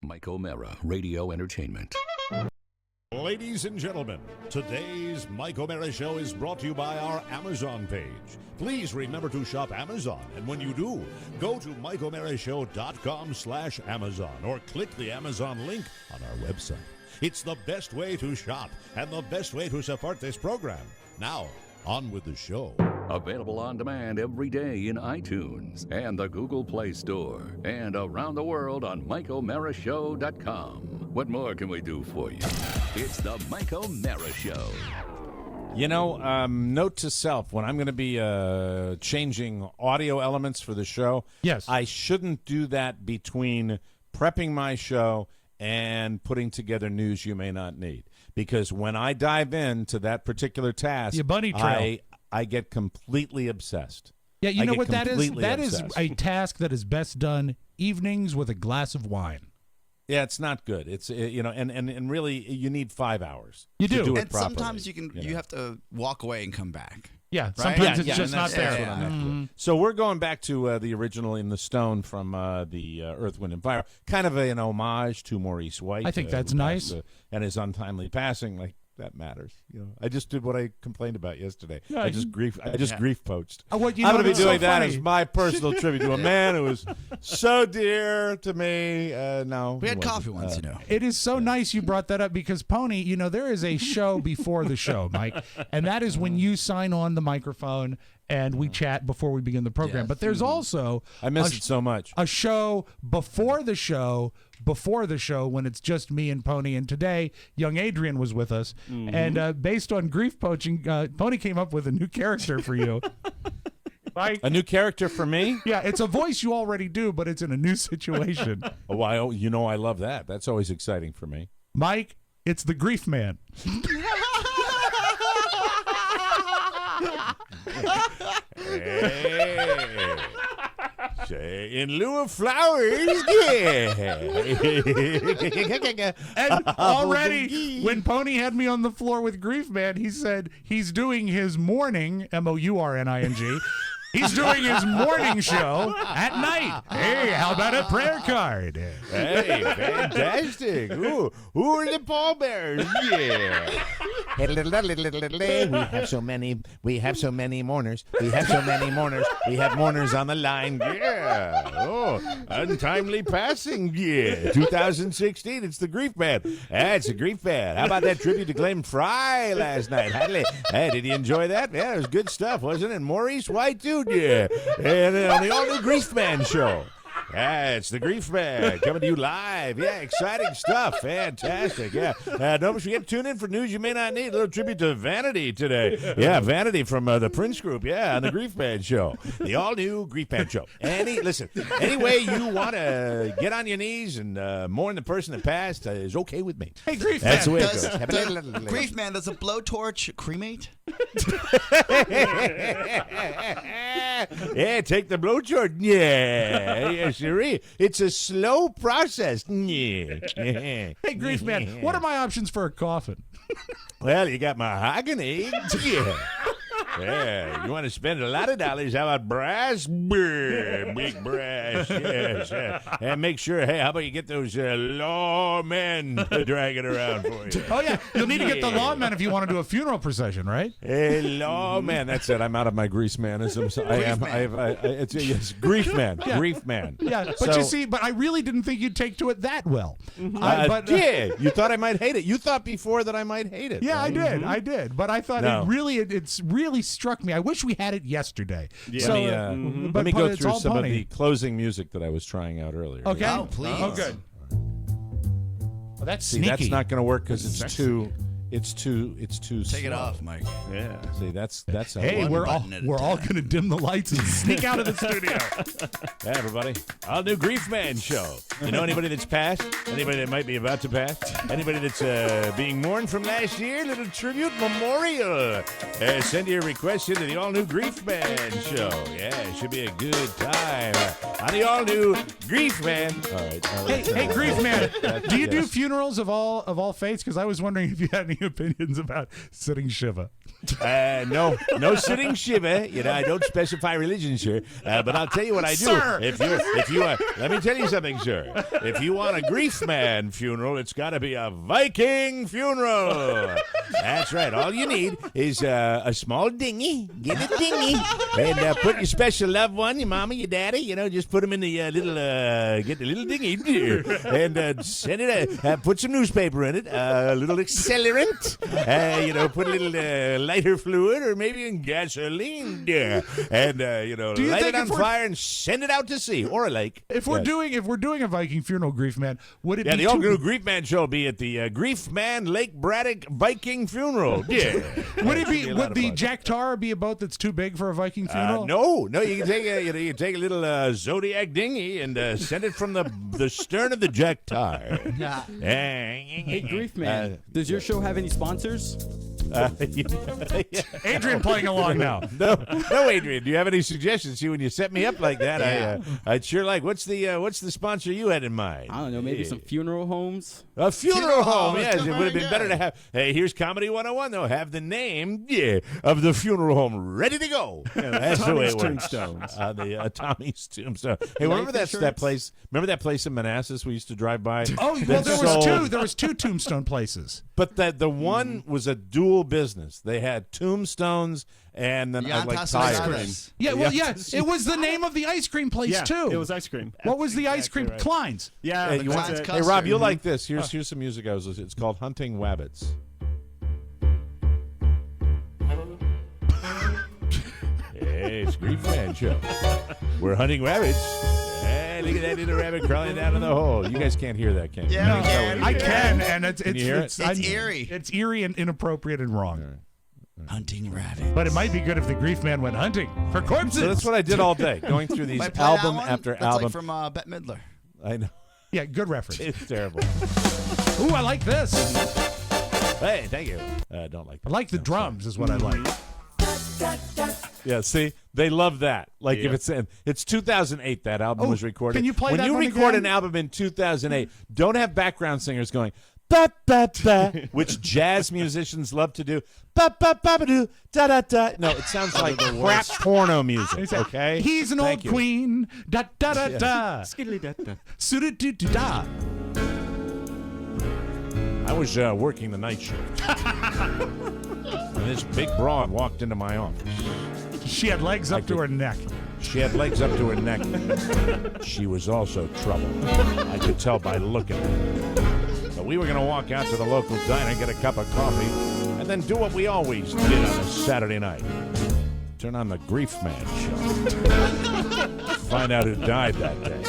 Mike O'Mara, Radio Entertainment. Ladies and gentlemen, today's Mike O'Mara Show is brought to you by our Amazon page. Please remember to shop Amazon, and when you do, go to MikeO'MaraShow.com/Amazon or click the Amazon link on our website. It's the best way to shop and the best way to support this program. Now, on with the show. Available on demand every day in iTunes and the Google Play Store and around the world on MikeO'MaraShow.com. What more can we do for you? It's the Mike O'Mara Show. You know, note to self, when I'm going to be changing audio elements for the show, yes, I shouldn't do that between prepping my show and putting together news you may not need. Because when I dive into that particular task, your bunny trail. I get completely obsessed. Yeah, you know what that is? That obsessed. Is a task that is best done evenings with a glass of wine. Yeah, it's not good. It's and really you need 5 hours. You do. To do it and properly, sometimes you have to walk away and come back. Yeah, right? sometimes it's just not there. That's what I meant to do. So we're going back to the original In the Stone from the Earth, Wind, and Fire. Kind of an homage to Maurice White. I think that's nice. And his untimely passing, like that matters. You know, I just did what I complained about yesterday. Yeah, I just grief poached. I'm going to be doing that funny. as my personal tribute to a man who was so dear to me. No, we had coffee once, you know. It is so nice you brought that up because, Pony, you know, there is a show before the show, Mike, and that is when you sign on the microphone and we chat before we begin the program. Yes. But there's also I miss it so much. A show before the show when it's just me and Pony. And today, young Adrian was with us. Mm-hmm. And based on grief poaching, Pony came up with a new character for you. Mike, a new character for me? Yeah, it's a voice you already do, but it's in a new situation. Oh, I love that. That's always exciting for me. Mike, it's the Grief Man. Hey. In lieu of flowers, yeah. And already, when Pony had me on the floor with Grief Man, he said he's doing his morning, MOURNING, he's doing his morning show at night. Hey, how about a prayer card? Hey, fantastic. Ooh, who are the pallbearers? Yeah. We have so many mourners. We have mourners on the line. Yeah. Oh, untimely passing. Yeah. 2016. It's the Grief Man. It's a Grief Man. How about that tribute to Glenn Fry last night? Hey, did you enjoy that? Yeah, it was good stuff, wasn't it? Maurice White, too. Yeah. And on the all-new Grief Man show. Yeah, it's the Grief Man coming to you live. Yeah, exciting stuff. Fantastic. Yeah. Don't forget to tune in for news you may not need. A little tribute to Vanity today. Yeah, Vanity from the Prince Group. Yeah, on the Grief Man show. The all-new Grief Man show. Any way you want to get on your knees and mourn the person that passed is okay with me. Hey, Grief Man. That's the way it goes. Grief Man, does a blowtorch cremate? Yeah, take the blowtorch. Yeah, sure. It's a slow process. Yeah. Hey, Grief Man, what are my options for a coffin? Well, you got mahogany. Yeah. Yeah, you want to spend a lot of dollars? How about brass? Brr, big brass, yes. And make sure, hey, how about you get those lawmen to drag it around for you? Oh, yeah, you'll need to get the lawmen if you want to do a funeral procession, right? Hey, lawman. That's it. I'm out of my grease manisms. It's Grief Man. Yeah. Grief Man. Yeah, but I really didn't think you'd take to it that well. Mm-hmm. You thought I might hate it. You thought before that I might hate it. Yeah, right? I did. But I thought it's really struck me. I wish we had it yesterday. Yeah. So, let me go through some of the closing music that I was trying out earlier. Okay. Oh, please. Oh, good. Well, that's sneaky. That's not going to work because it's too. Take it off, Mike. Yeah. See, that's hey, we're all going to dim the lights and sneak out of the studio. Hey, everybody. All new Grief Man show. You know anybody that's passed? Anybody that might be about to pass? Anybody that's being mourned from last year? Little tribute memorial. Send your request into the all new Grief Man show. Yeah, it should be a good time on the all new Grief Man. All right. Hey, Grief Man. Do you do funerals of all faiths? Because I was wondering if you had any any opinions about sitting Shiva? No sitting Shiva. I don't specify religion, sir. But I'll tell you what I do. Sir! If you let me tell you something, sir. If you want a grief man funeral, it's got to be a Viking funeral. That's right. All you need is a small dinghy. Get a dinghy and put your special loved one, your mama, your daddy. Just put them in the get the little dinghy and send it. Put some newspaper in it. A little accelerant. Put a little lighter fluid or maybe in gasoline there, and light it on fire and send it out to sea or a lake. If we're doing a Viking funeral, Grief Man, would it be the all new Grief Man show will be at the Grief Man Lake Braddock Viking funeral. Yeah. Would the Jack Tar be a boat that's too big for a Viking funeral? No. You can take a little Zodiac dinghy and send it from the stern of the Jack Tar. Hey, Grief Man, does your show have any sponsors? Adrian playing along now. No, Adrian. Do you have any suggestions? See, when you set me up like that, I'd sure like. What's the sponsor you had in mind? I don't know. Maybe some funeral homes. A funeral home. Yes, it would have been better to have. Hey, here's Comedy 101 though. Have the name of the funeral home ready to go. That's the way it works. Tombstones. The Tommy's Tombstone. Hey, remember that place? Remember that place in Manassas we used to drive by? Oh, well, there was two Tombstone places. But the one was a dual business. They had tombstones and then like tires. Yeah, well, it was the name of the ice cream place too. It was ice cream. What was the ice cream? Right. Klein's. Yeah. Hey, Rob, you'll like this. Here's some music I was listening. It's called Hunting Wabbits. Hey, it's Grief Man Show. We're hunting rabbits. Hey, look at that little rabbit crawling down in the hole. You guys can't hear that, can you? Yeah, we can. I can, and it's eerie. It's eerie and inappropriate and wrong. Hunting rabbit. But it might be good if the Grief Man went hunting for corpses. So that's what I did all day, going through these album after That's album. like from Bette Midler. I know. Yeah, good reference. It's terrible. Ooh, I like this. Hey, thank you. Don't like that. I like the drums is what I like. Yeah, see, they love that. Like if it's 2008 that album was recorded. Can you play when that you one record again? an album in 2008, don't have background singers going ba ba ba, which jazz musicians love to do. Ba ba ba ba do da da da. No, it sounds like crap porno music. Okay, He's an Thank old you. queen. Da da da da. Skiddly da da. Suda do do da. I was working the night shift, and this big broad walked into my office. She had legs up to her neck. She had legs up to her neck. She was also trouble. I could tell by looking at her. So we were going to walk out to the local diner, get a cup of coffee, and then do what we always did on a Saturday night. Turn on the Grief Man show. Find out who died that day.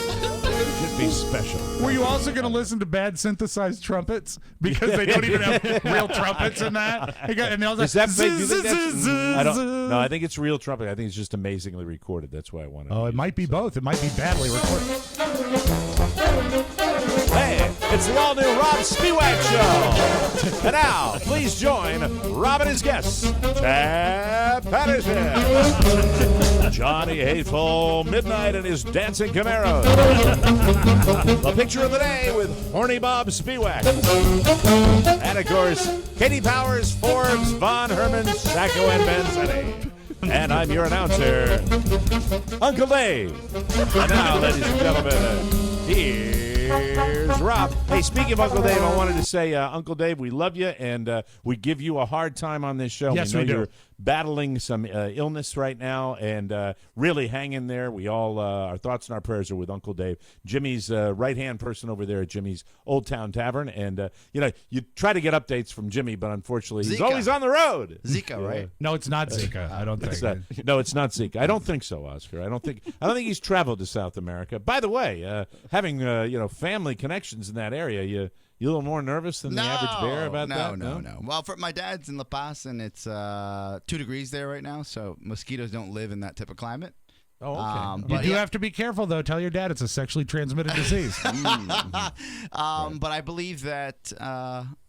Should be special. Were you also going to listen to bad synthesized trumpets? Because they don't even have real trumpets in that. And they'll Is that fake? Do you think zzz, I don't. zzz. No, I think it's real trumpet. I think it's just amazingly recorded. That's why I wanted. Oh, to it use might be both. It might be badly recorded. Hey, it's the all-new Rob Spiewak Show. And now, please join Rob and his guests, Tab Patterson, Johnny Hateful Midnight and his dancing Camaros, the picture of the day with Horny Bob Spiewak, and of course, Katie Powers, Forbes, Von Herman, Sacco, and Vanzetti. And I'm your announcer, Uncle Dave. And now, ladies and gentlemen, here's Rob. Hey, speaking of Uncle Dave, I wanted to say, Uncle Dave, we love you, and we give you a hard time on this show. Yes, we know we do. You're battling some illness right now, and really hang in there. We all, our thoughts and our prayers are with Uncle Dave. Jimmy's right-hand person over there at Jimmy's Old Town Tavern, and, you try to get updates from Jimmy, but unfortunately, he's Zika. always on the road. Zika, right? No, it's not Zika. I don't think. No, it's not Zika. I don't think so, Oscar. I don't think he's traveled to South America. By the way, having family connections in that area, you a little more nervous than the average bear about that? No. Well, for my dad's in La Paz, and it's 2 degrees there right now, so mosquitoes don't live in that type of climate. Oh, okay. You But do have to be careful, though. Tell your dad it's a sexually transmitted disease. But I believe that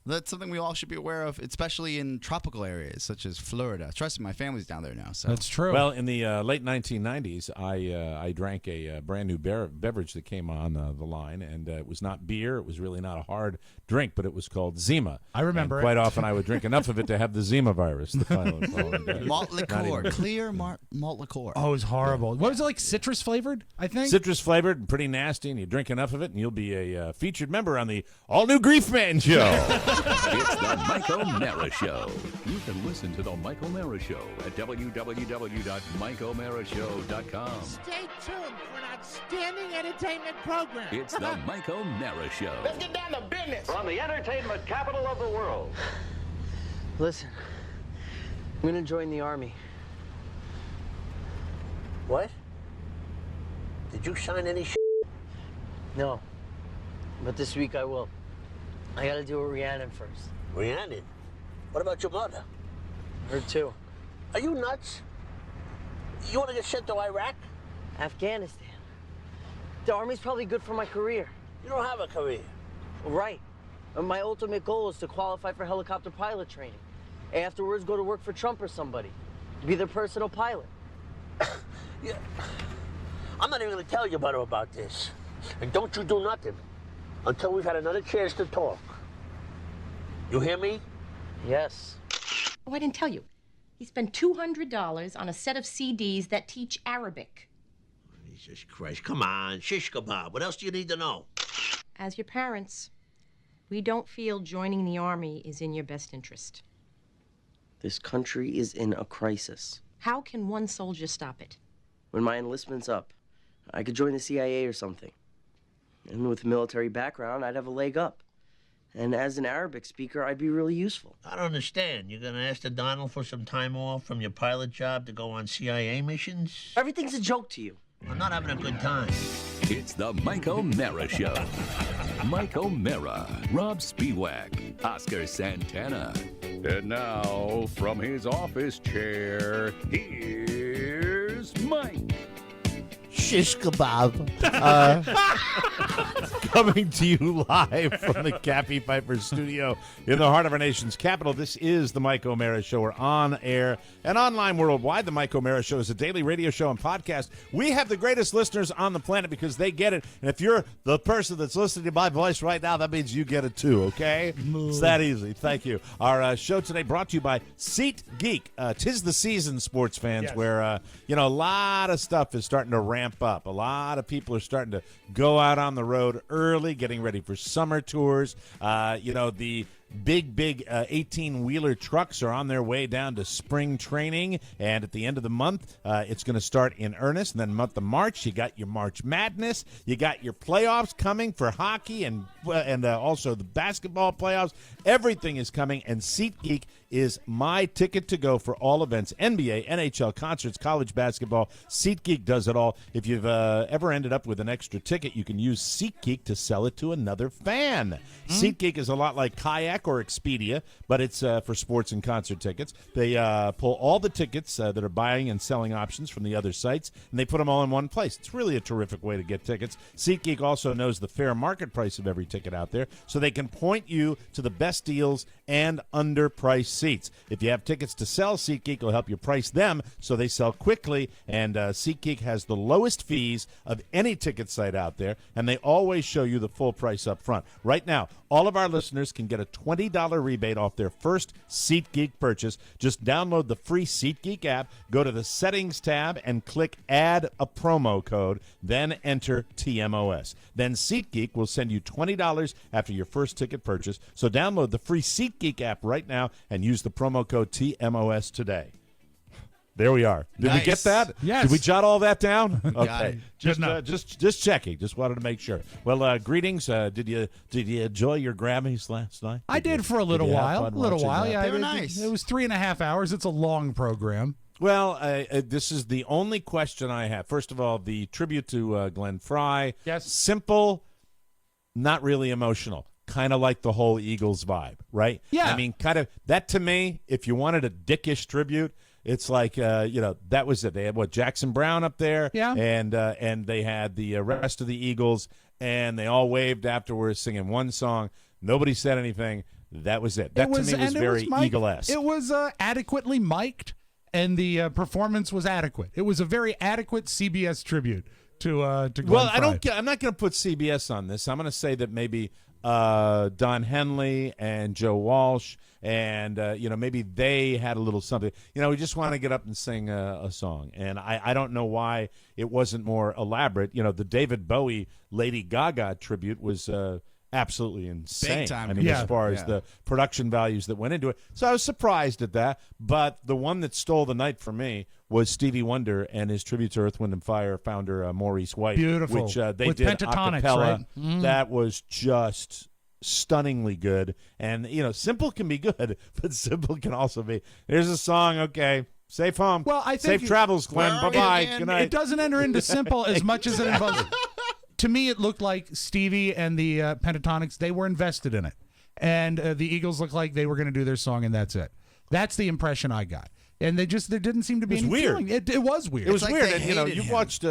That's something we all should be aware of, especially in tropical areas such as Florida. Trust me, my family's down there now. So That's true. Well, in the late 1990s, I drank a brand new beverage that came on the line, and it was not beer. It was really not a hard drink, but it was called Zima. I remember and it. quite often I would drink enough of it to have the Zima virus. The following day. malt Not liqueur, even- clear malt liqueur. Oh, it was horrible. What was it, like citrus flavored, I think? Citrus flavored and pretty nasty, and you drink enough of it, and you'll be a featured member on the all-new Grief Man Show. It's the Mike O'Mara Show. You can listen to the Mike O'Mara Show at www.mikeomarashow.com. Stay tuned for an outstanding entertainment program. It's the Mike O'Mara Show. Let's get down to business. From the entertainment capital of the world. Listen, I'm gonna join the army. What? Did you sign any No, but this week I will. I gotta do a Rhiannon first. Rhiannon? What about your mother? Her too. Are you nuts? You want to get sent to Iraq? Afghanistan. The army's probably good for my career. You don't have a career. Right. And my ultimate goal is to qualify for helicopter pilot training. Afterwards, go to work for Trump or somebody. Be their personal pilot. Yeah. I'm not even going to tell your mother about this. And don't you do nothing until we've had another chance to talk. You hear me? Yes. Oh, I didn't tell you. He spent $200 on a set of CDs that teach Arabic. Jesus Christ, come on, shish kebab. What else do you need to know? As your parents, we don't feel joining the army is in your best interest. This country is in a crisis. How can one soldier stop it? When my enlistment's up, I could join the CIA or something. And with a military background, I'd have a leg up. And as an Arabic speaker, I'd be really useful. I don't understand. You're going to ask the Donald for some time off from your pilot job to go on CIA missions? Everything's a joke to you. I'm not having a good time. It's the Mike O'Mara Show. Mike O'Mara, Rob Spiewak, Oscar Santana. And now, from his office chair, here's Mike. Shish kebab. Coming to you live from the Cappy Piper studio in the heart of our nation's capital. This is the Mike O'Mara Show. We're on air and online worldwide. The Mike O'Mara Show is a daily radio show and podcast. We have the greatest listeners on the planet because they get it. And if you're the person that's listening to my voice right now, that means you get it too, okay? It's that easy. Thank you. Our show today brought to you by Seat Geek. 'Tis the season, sports fans, where, a lot of stuff is starting to ramp up. A lot of people are starting to go out on the road early, getting ready for summer tours. The big 18-wheeler trucks are on their way down to spring training, and at the end of the month, it's going to start in earnest. And then month of March, you got your March Madness, you got your playoffs coming for hockey, and also the basketball playoffs. Everything is coming, and SeatGeek is my ticket to go for all events: NBA, NHL, concerts, college basketball. SeatGeek does it all. If you've ever ended up with an extra ticket, you can use SeatGeek to sell it to another fan. SeatGeek is a lot like Kayak or Expedia, but it's for sports and concert tickets. They pull all the tickets that are buying and selling options from the other sites, and they put them all in one place. It's really a terrific way to get tickets. SeatGeek also knows the fair market price of every ticket out there, so they can point you to the best deals and underpriced seats. If you have tickets to sell, SeatGeek will help you price them so they sell quickly, and SeatGeek has the lowest fees of any ticket site out there, and they always show you the full price up front. Right now, all of our listeners can get a $20 rebate off their first SeatGeek purchase. Just download the free SeatGeek app, go to the Settings tab, and click Add a Promo Code, then enter TMOS. Then SeatGeek will send you $20 after your first ticket purchase. So download the free SeatGeek app right now and use the promo code TMOS today. There we are. Did we get that? Yes. Did we jot all that down? Got Okay. it. Just checking. Just wanted to make sure. Well, greetings. Did you enjoy your Grammys last night? I did for a little you have while. fun A little watching while, that? yeah. They were It- nice. It was 3.5 hours. It's a long program. Well, this is the only question I have. First of all, the tribute to Glenn Fry. Yes. Simple, not really emotional. Kind of like the whole Eagles vibe, right? Yeah. I mean, kind of that to me, if you wanted a dickish tribute, it's like, that was it. They had, Jackson Brown up there. Yeah. And they had the rest of the Eagles, and they all waved afterwards singing one song. Nobody said anything. That was it. That to me was very Eagle-esque. It was adequately mic'd, and the performance was adequate. It was a very adequate CBS tribute to Glenn Well, Frey. I'm not going to put CBS on this. I'm going to say that maybe Don Henley and Joe Walsh and maybe they had a little something. We just want to get up and sing a song, and I don't know why it wasn't more elaborate. The David Bowie Lady Gaga tribute was absolutely insane. Big time. I mean, as far as the production values that went into it. So I was surprised at that. But the one that stole the night for me was Stevie Wonder and his tribute to Earth, Wind, and Fire founder Maurice White. Beautiful. Which they With did Pentatonix, a cappella. right? Mm. That was just stunningly good. And, simple can be good, but simple can also be, here's a song, okay, safe home. Well, I think safe travels, Glenn. Bye-bye. Good night. It doesn't enter into simple as much as it involves. To me, it looked like Stevie and the Pentatonix, they were invested in it. And the Eagles looked like they were going to do their song, and that's it. That's the impression I got. And there didn't seem to be any weird. feeling. It was weird. It was like weird. they And, hated you've him. watched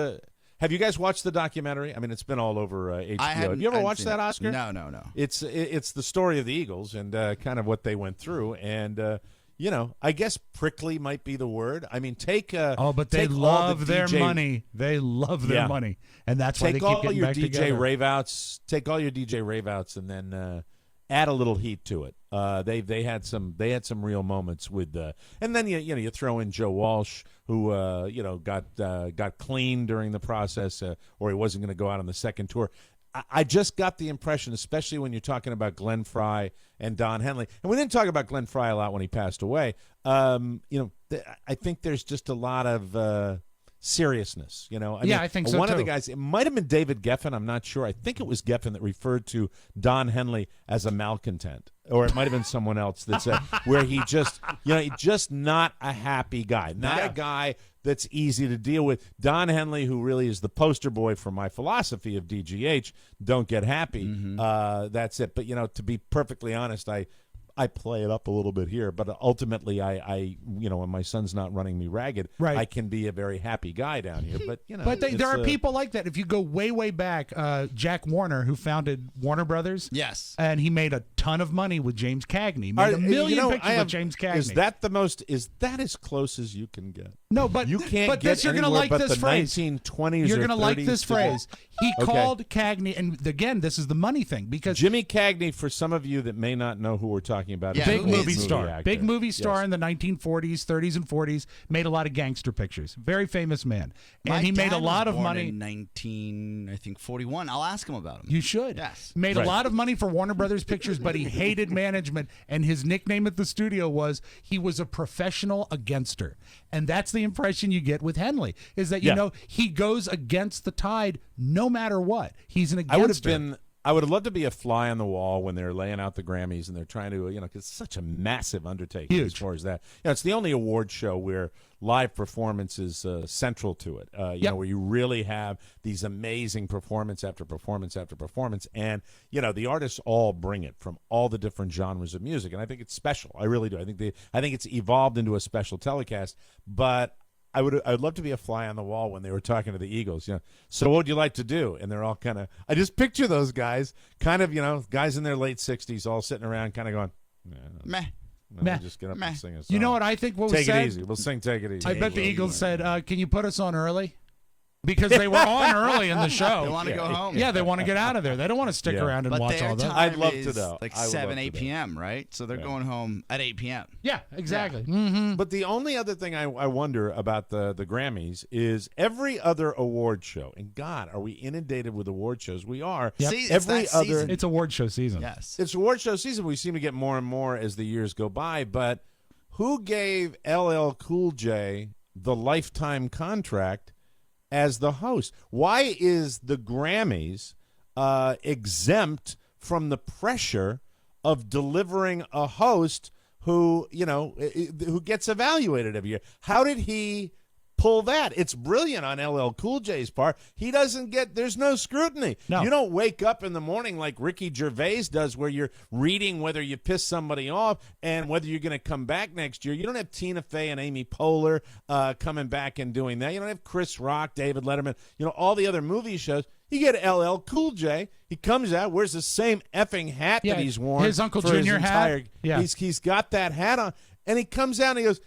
have you guys watched the documentary? I mean, it's been all over HBO. Have you ever watched that, Oscar? No. It's the story of the Eagles and kind of what they went through. And, I guess prickly might be the word. I mean, take but they take all love the their DJ money. They love their money. And that's why they Take keep all getting your back DJ together. rave-outs. Take all your DJ rave-outs and then add a little heat to it. They had some real moments with and then you throw in Joe Walsh who got clean during the process or he wasn't going to go out on the second tour. I just got the impression, especially when you're talking about Glenn Frey and Don Henley, and we didn't talk about Glenn Frey a lot when he passed away. I think there's just a lot of seriousness. I think so one too. of the guys, it might have been David Geffen, I'm not sure. I think it was Geffen that referred to Don Henley as a malcontent, or it might have been someone else that said where he just just not a happy guy, not a guy that's easy to deal with. Don Henley, who really is the poster boy for my philosophy of DGH, don't get happy. That's it. But to be perfectly honest, I play it up a little bit here, but ultimately, I when my son's not running me ragged, Right. I can be a very happy guy down here. But But there are people like that. If you go way, way back, Jack Warner, who founded Warner Brothers, Yes. and he made a ton of money with James Cagney. Made a million pictures with James Cagney. Is that the most? Is that as close as you can get? No, but you can't but get this, you're gonna anywhere like but this the phrase. 1920s. You're or gonna like 30s this to phrase. He Okay. called Cagney, and again, this is the money thing because Jimmy Cagney, for some of you that may not know who we're talking about, Yeah, is a big who is movie he? star, actor. big movie star Yes. in the 1940s, 30s, and 40s. Made a lot of gangster pictures. Very famous man, and My he made a dad lot was of born money. in 1941. I'll ask him about him. You should. Yes. Made Right. a lot of money for Warner Brothers Pictures, but he hated management, and his nickname at the studio was he was a professional againster. And that's the impression you get with Henley, is that, he goes against the tide no matter what. He's an againster. I would have loved to be a fly on the wall when they're laying out the Grammys and they're trying to, because it's such a massive undertaking Huge. as far as that. It's the only award show where live performance is central to it. Where you really have these amazing performance after performance after performance, and the artists all bring it from all the different genres of music, and I think it's special. I really do. I think it's evolved into a special telecast, but I'd love to be a fly on the wall when they were talking to the Eagles. So what would you like to do? And they're all kind of. I just picture those guys, kind of, guys in their late 60s, all sitting around, kind of going, Meh. we'll just get up and sing a song. You know what I think? What was Take said? it easy. We'll sing "Take It Easy." I bet the Eagles said, "Can you put us on early?" Because they were on early in the show. They want to go home. Yeah, they want to get out of there. They don't want to stick around and But watch their all that. time I'd love to is know. like I would 7, love to 8 know. p.m., right? So they're going home at 8 p.m. Yeah, exactly. Mm-hmm. But the only other thing I wonder about the Grammys is every other award show, and God, are we inundated with award shows? We are. Yep. See, it's Every that other season. It's award show season. Yes. It's award show season. We seem to get more and more as the years go by. But who gave LL Cool J the lifetime contract as the host? Why is the Grammys exempt from the pressure of delivering a host who gets evaluated every year? How did he pull that? It's brilliant on LL Cool J's part. He doesn't get, there's no scrutiny. No. You don't wake up in the morning like Ricky Gervais does where you're reading whether you piss somebody off and whether you're going to come back next year. You don't have Tina Fey and Amy Poehler coming back and doing that. You don't have Chris Rock, David Letterman, all the other movie shows. You get LL Cool J. He comes out, wears the same effing hat that he's worn. His Uncle for Junior his entire, hat. Yeah. He's got that hat on, and he comes out and he goes,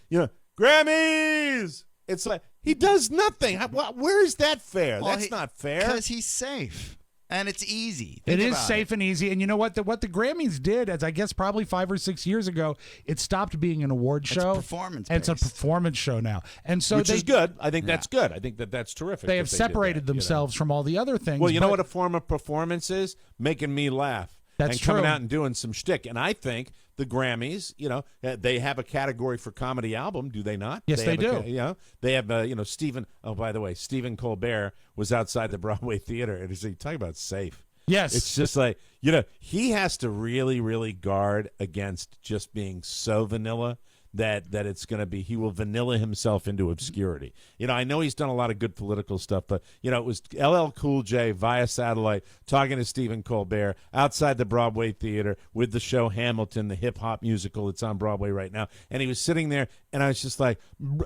Grammys. It's like he does nothing. Where is that fair? Well, That's not fair. Because he's safe. And it's easy. It is safe and easy. And you know what? What the Grammys did, as I guess probably 5 or 6 years ago, it stopped being an award show. It's performance. And it's a performance show now. And so Which is good. I think that's good. I think that's terrific. They have separated themselves from all the other things. Well, you know what a form of performance is? Making me laugh. That's and coming true. out and doing some shtick. And I think the Grammys, they have a category for comedy album, do they not? Yes, they do. They have, Stephen. Oh, by the way, Stephen Colbert was outside the Broadway Theater, and he's talking about safe. Yes. It's just like, he has to really, really guard against just being so vanilla that it's going to be, he will vanilla himself into obscurity. I know he's done a lot of good political stuff, but, it was LL Cool J via satellite talking to Stephen Colbert outside the Broadway Theater with the show Hamilton, the hip-hop musical that's on Broadway right now. And he was sitting there, and I was just like,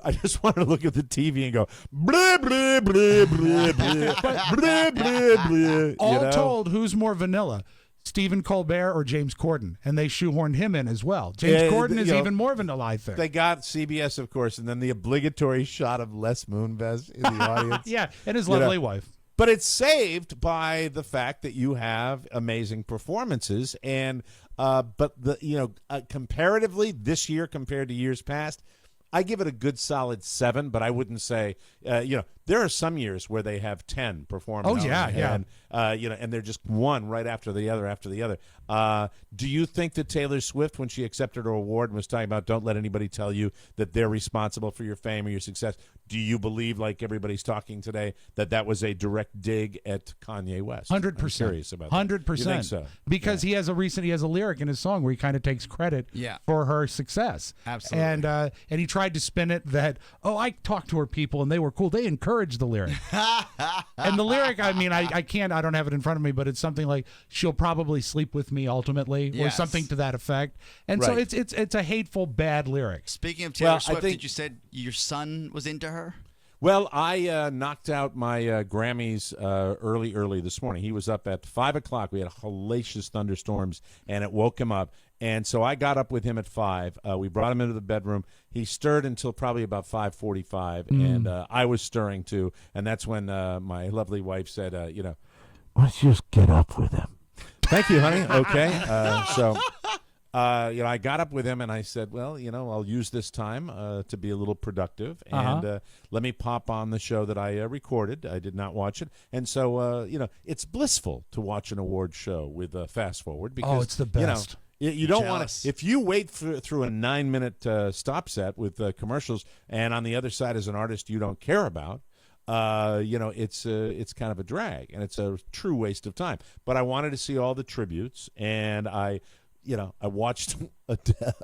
I just wanted to look at the TV and go, blah, blah, blah, blah, blah, blah, blah, blah. All told, who's more vanilla? Stephen Colbert or James Corden, and they shoehorned him in as well. James Corden is even more vanilla, I think. They got CBS, of course, and then the obligatory shot of Les Moonves in the audience. Yeah, and his lovely wife. But it's saved by the fact that you have amazing performances, and comparatively this year compared to years past, I give it a good solid 7, but I wouldn't say, there are some years where they have 10 performances. Oh, yeah. And they're just one right after the other. Do you think that Taylor Swift, when she accepted her award and was talking about don't let anybody tell you that they're responsible for your fame or your success, do you believe, like everybody's talking today, that was a direct dig at Kanye West? 100%. I'm curious about that. 100%. You think so? Because he has a lyric in his song where he kind of takes credit for her success. Absolutely. And he tried to spin it that, I talked to her people and they were cool. They encouraged the lyric. And the lyric, I mean, I don't have it in front of me, but it's something like, she'll probably sleep with me ultimately, or something to that effect. And so it's a hateful, bad lyric. Speaking of Taylor Swift, did you said your son was into her? Well, I knocked out my Grammys early this morning. He was up at 5 o'clock. We had hellacious thunderstorms, and it woke him up. And so I got up with him at 5. We brought him into the bedroom. He stirred until probably about 5:45, and I was stirring too. And that's when my lovely wife said, let's just get up with him. Thank you, honey. Okay. I got up with him and I said, well, I'll use this time to be a little productive and let me pop on the show that I recorded. I did not watch it. And so, it's blissful to watch an award show with Fast Forward because, it's the best. You don't want to. If you wait through a 9-minute stop set with commercials and on the other side is an artist you don't care about, it's kind of a drag and it's a true waste of time. But I wanted to see all the tributes and I watched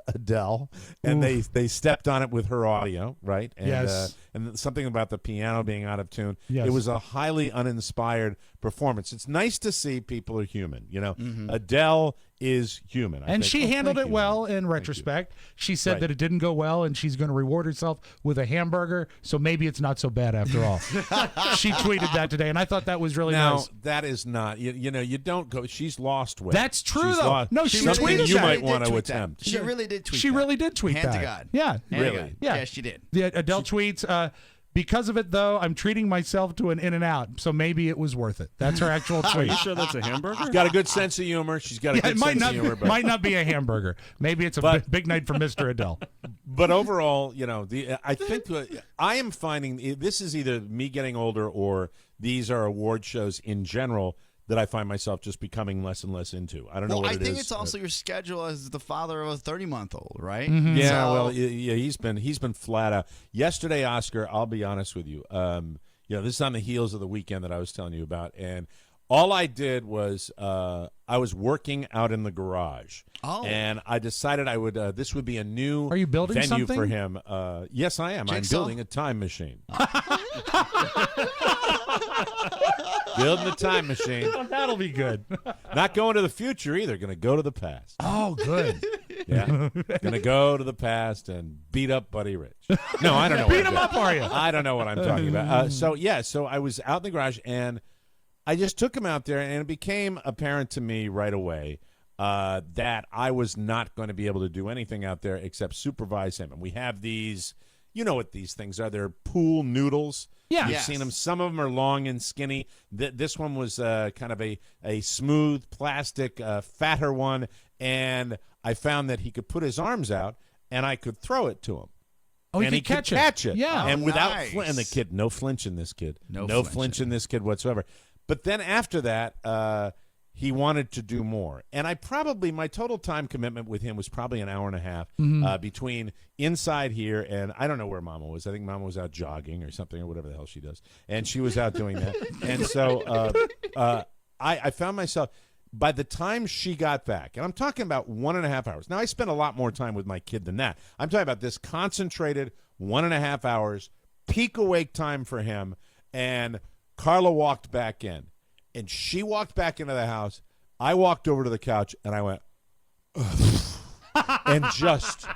Adele, and they stepped on it with her audio, right? And, and something about the piano being out of tune. Yes. It was a highly uninspired performance. It's nice to see people are human. Adele is human. And she handled it well in retrospect. She said that it didn't go well, and she's going to reward herself with a hamburger, so maybe it's not so bad after all. She tweeted that today, and I thought that was really nice. No, that is not. You don't go. She's lost weight. That's true, She's though. No, she something tweeted you that. might want to attempt. She really did tweet She that. really did tweet Hand that. to God. Yeah. Hand Really? to God. Yeah. Yeah, she did. The Adele tweets, because of it, though, I'm treating myself to an In-N-Out, so maybe it was worth it. That's her actual tweet. Are you sure that's a hamburger? She's got a good sense of humor. She's got a good It might sense not, of humor. But, might not be a hamburger. Maybe it's a big night for Mr. Adele. but overall, I think I am finding this is either me getting older or these are award shows in general that I find myself just becoming less and less into. I don't know what it is. I think it's also your schedule as the father of a 30-month-old, right? Mm-hmm. Yeah, he's been flat out. Yesterday, Oscar, I'll be honest with you. This is on the heels of the weekend that I was telling you about, and all I did was I was working out in the garage. Oh. And I decided I would. This would be a new Are you building venue something? for him. Yes, I am. Jigsaw? I'm building a time machine. Building a time machine. That'll be good. Not going to the future either. Going to go to the past. Oh, good. Yeah. Going to go to the past and beat up Buddy Rich. No, I don't know. Beat him up, are you? I don't know what I'm talking about. So I was out in the garage and I just took him out there, and it became apparent to me right away that I was not going to be able to do anything out there except supervise him. And we have these, you know what these things are. They're pool noodles. Yeah. You've seen them. Some of them are long and skinny. This one was kind of a smooth, plastic, fatter one. And I found that he could put his arms out, and I could throw it to him. Oh, and he could catch it. Yeah. And without nice. and the kid, no flinch in this kid. No flinch in this kid whatsoever. But then after that, he wanted to do more. And my total time commitment with him was probably an hour and a half between inside here and I don't know where Mama was. I think Mama was out jogging or something or whatever the hell she does. And she was out doing that. And so I found myself, by the time she got back, and I'm talking about 1.5 hours. Now, I spent a lot more time with my kid than that. I'm talking about this concentrated 1.5 hours, peak awake time for him, and Carla walked back in. And she walked back into the house. I walked over to the couch, and I went, and just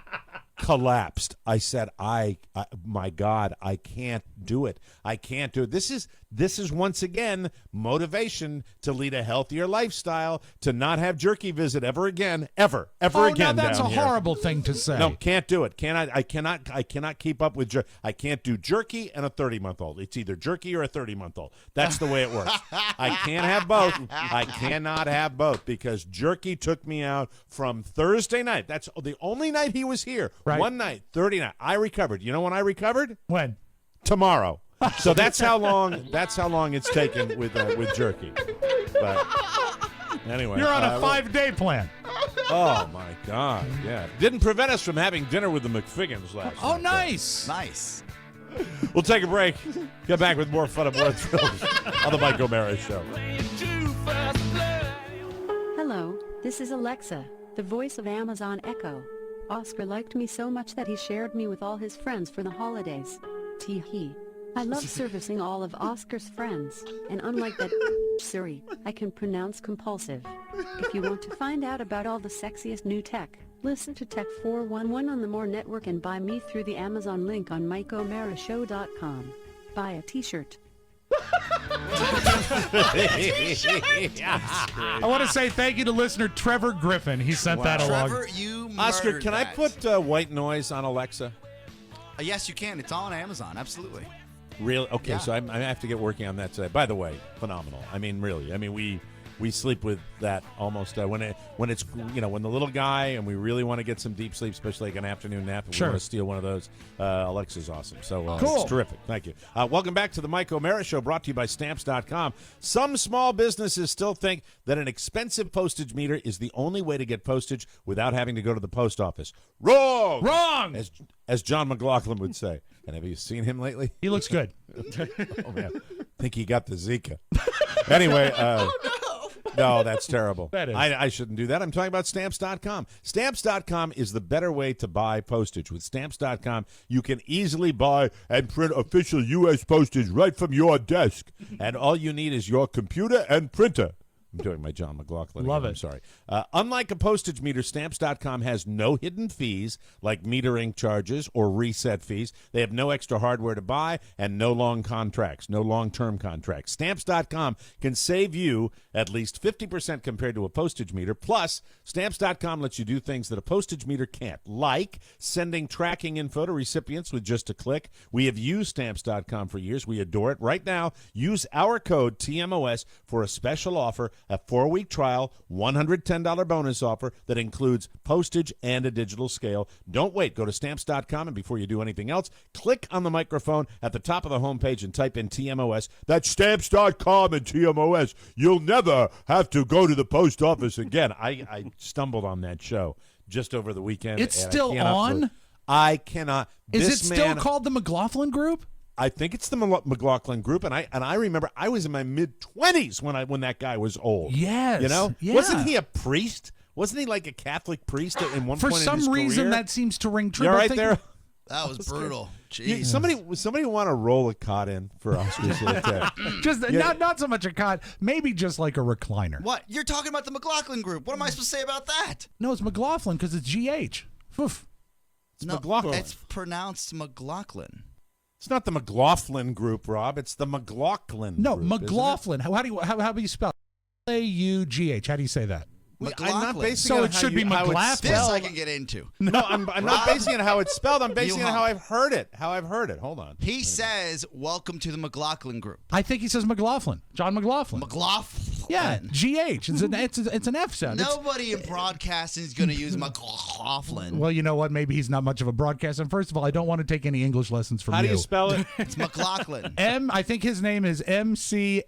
collapsed. I said, my God, I can't do it. I can't do it. This is once again motivation to lead a healthier lifestyle, to not have jerky visit ever again, ever again. Now that's a down here. horrible thing to say. No, can't do it. I cannot keep up with jerky. I can't do jerky and a 30-month-old. It's either jerky or a 30-month-old. That's the way it works. I can't have both. I cannot have both because jerky took me out from Thursday night. That's the only night he was here. Right. One night, 30 night. I recovered. You know when I recovered? When? Tomorrow. So that's how long it's taken with jerky. But anyway, You're on a 5-day plan. Oh my God! Yeah, didn't prevent us from having dinner with the McFiggins last night. Oh, nice. Nice. We'll take a break. Get back with more fun and more thrills on the Mike O'Mara Show. Hello, this is Alexa, the voice of Amazon Echo. Oscar liked me so much that he shared me with all his friends for the holidays. Tee-hee. I love servicing all of Oscar's friends, and unlike that Siri, I can pronounce compulsive. If you want to find out about all the sexiest new tech, listen to Tech 411 on the More Network and buy me through the Amazon link on MikeOMaraShow.com. Buy a t-shirt. I want to say thank you to listener Trevor Griffin. He sent that along. Trevor, you Oscar, murdered can I that. put white noise on Alexa? Yes, you can. It's on Amazon. Absolutely. Really? Okay, Yeah. so I have to get working on that today. By the way, phenomenal. I mean, really. I mean, we sleep with that almost when it's when the little guy and we really want to get some deep sleep, especially like an afternoon nap. If we want to steal one of those. Alexa's awesome. So cool. It's terrific. Thank you. Welcome back to the Mike O'Mara Show, brought to you by Stamps.com. Some small businesses still think that an expensive postage meter is the only way to get postage without having to go to the post office. Wrong. Wrong. As John McLaughlin would say. And have you seen him lately? He looks good. Oh man, think he got the Zika. Anyway. No, that's terrible. That is. I shouldn't do that. I'm talking about Stamps.com. Stamps.com is the better way to buy postage. With Stamps.com, you can easily buy and print official U.S. postage right from your desk. And all you need is your computer and printer. I'm doing my John McLaughlin. Love again. it. I'm sorry. Unlike a postage meter, Stamps.com has no hidden fees like metering charges or reset fees. They have no extra hardware to buy and no long-term contracts. Stamps.com can save you at least 50% compared to a postage meter. Plus, Stamps.com lets you do things that a postage meter can't, like sending tracking info to recipients with just a click. We have used Stamps.com for years. We adore it. Right now, use our code TMOS for a special offer, a 4-week trial, $110 bonus offer that includes postage and a digital scale. Don't wait. Go to Stamps.com, and before you do anything else, click on the microphone at the top of the homepage and type in TMOS. That's Stamps.com and TMOS. You'll never have to go to the post office again. I stumbled on that show just over the weekend. It's and still on? I cannot. Is This it still man- called the McLaughlin Group? I think it's the McLaughlin Group, and I remember I was in my mid-20s when that guy was old. Yes, you know, yeah. wasn't he a priest? Wasn't he like a Catholic priest in one For point in some his reason, career? that seems to ring true. You all I right think- there? That was brutal. You- Jeez. somebody want to roll a cot in for Oscars? Just Yeah. not so much a cot, maybe just like a recliner. What? You're talking about the McLaughlin Group. What am I supposed to say about that? No, it's McLaughlin because it's GH. Oof. No, McLaughlin. it's pronounced McLaughlin. It's not the McLaughlin group, Rob. It's the McLaughlin No, group, McLaughlin. How do you spell it? A-U-G-H. How do you say that? I'm not basing So it on it how should be how it's McLaughlin. This spelled. I can get into. No, I'm not basing it on how it's spelled. I'm basing it on how I've heard it. Hold on. He says, "Welcome to the McLaughlin group." I think he says McLaughlin. John McLaughlin. McLaughlin. Yeah, G-H. It's an F sound. Nobody in broadcasting is going to use McLaughlin. Well, you know what? Maybe he's not much of a broadcaster. And first of all, I don't want to take any English lessons from you. How do you spell it? It's McLaughlin. I think his name is McLaughlin,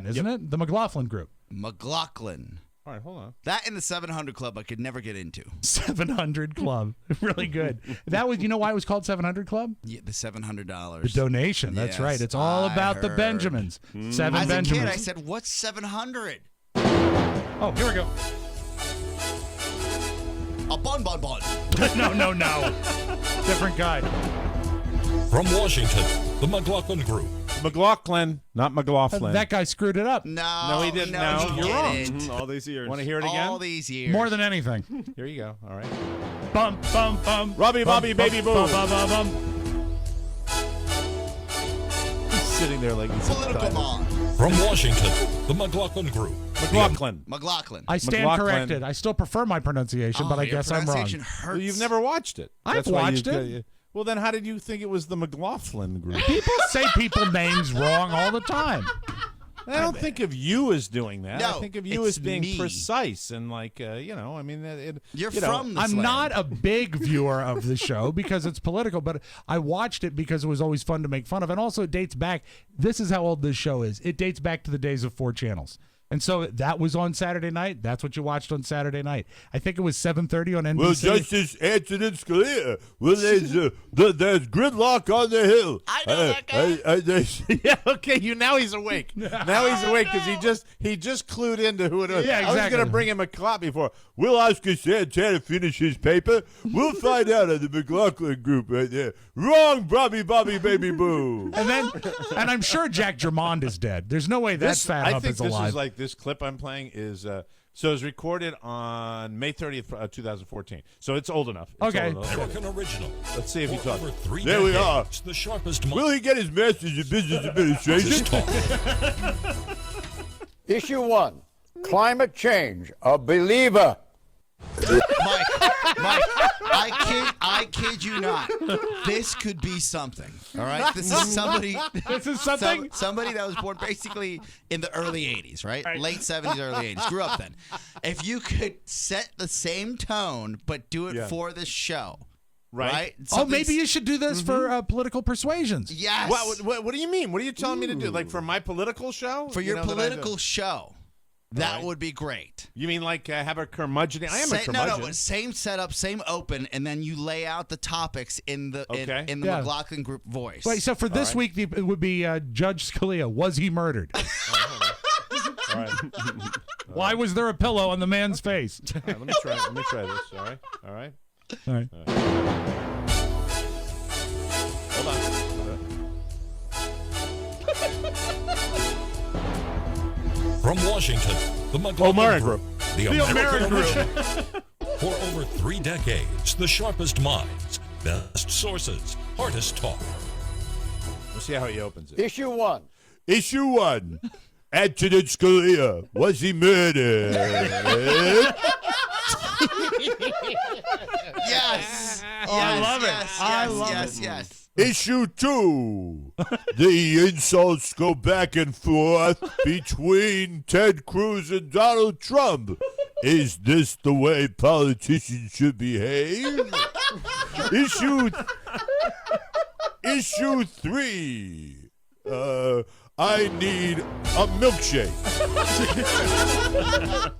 isn't it? The McLaughlin group. McLaughlin. All right, hold on. That in the 700 Club I could never get into. 700 Club. Really good. That was, you know why it was called 700 Club? Yeah, the $700. The donation. That's Yes, right. It's all about the heard. Benjamins. Seven As Benjamins. a kid, I said, "What's 700?" Oh, here we go. A bon. No. Different guy. From Washington, the McLaughlin Group. McLaughlin, not McLaughlin. That guy screwed it up. No, he didn't. No, No, he you're wrong. didn't. All these years. Want to hear it again? All these years. More than anything. Here you go. All right. Bum, bum, bum. Robbie, Bobby, baby, boo. Bum, bum, bum, bum. He's sitting there like he's Political mom. From Washington, the McLaughlin Group. McLaughlin. McLaughlin. I stand McLaughlin. corrected. I still prefer my pronunciation, but I your guess I'm wrong. pronunciation hurts. Well, you've never watched it. I've That's why watched it. Well, then how did you think it was the McLaughlin group? People say people names wrong all the time. I don't think of you as doing that. No, I think of you it's as being me. precise and like, You're from this I'm land. not a big viewer of the show because it's political, but I watched it because it was always fun to make fun of. And also it dates back. This is how old this show is. It dates back to the days of 4 channels. And so that was on Saturday night. That's what you watched on Saturday night. I think it was 7:30 on NBC. Well, Justice Antonin Scalia. Well, there's gridlock on the Hill. I know that guy. Yeah, okay. Now he's awake. Now he's awake because he just clued into who it was. Yeah, I was exactly. going to bring him a copy for. We'll ask Santana to finish his paper. We'll find out at the McLaughlin group right there. Wrong, Bobby, baby, boo. And I'm sure Jack Germond is dead. There's no way that fat I hump think is this alive. is like this clip I'm playing is so it was recorded on May 30th, 2014. So it's old enough. It's Okay. old enough. American original. Let's see if he For talks. over 3 There we are. decades, the sharpest mind. Will he get his master's in business administration? Issue 1, climate change, a believer. Mike, I kid you not. This could be something. All right, this is somebody. This is something? Somebody that was born basically in the early '80s, right? Late '70s, early '80s. Grew up then. If you could set the same tone but do it for this show, right? Oh, maybe you should do this for political persuasions. Yes. What do you mean? What are you telling me to do? Like for my political show? For your political show. That would be great. You mean like have a curmudgeon? I am a curmudgeon. No, same setup, same open, and then you lay out the topics in the in the Yeah. McLaughlin group voice. Wait, so for this week, it would be Judge Scalia. Was he murdered? All right. Why was there a pillow on the man's face? All right, let me try this. All right. All right. Hold on. From Washington, the McLaughlin Group. The American original. For over 3 decades, the sharpest minds, best sources, hardest talk. We'll see how he opens it. Issue 1. Issue 1. Antonin Scalia. Was he murdered? Yes. I love it. Yes, I yes, love yes, it. yes. Issue 2. The insults go back and forth between Ted Cruz and Donald Trump. Is this the way politicians should behave? Issue 3. I need a milkshake.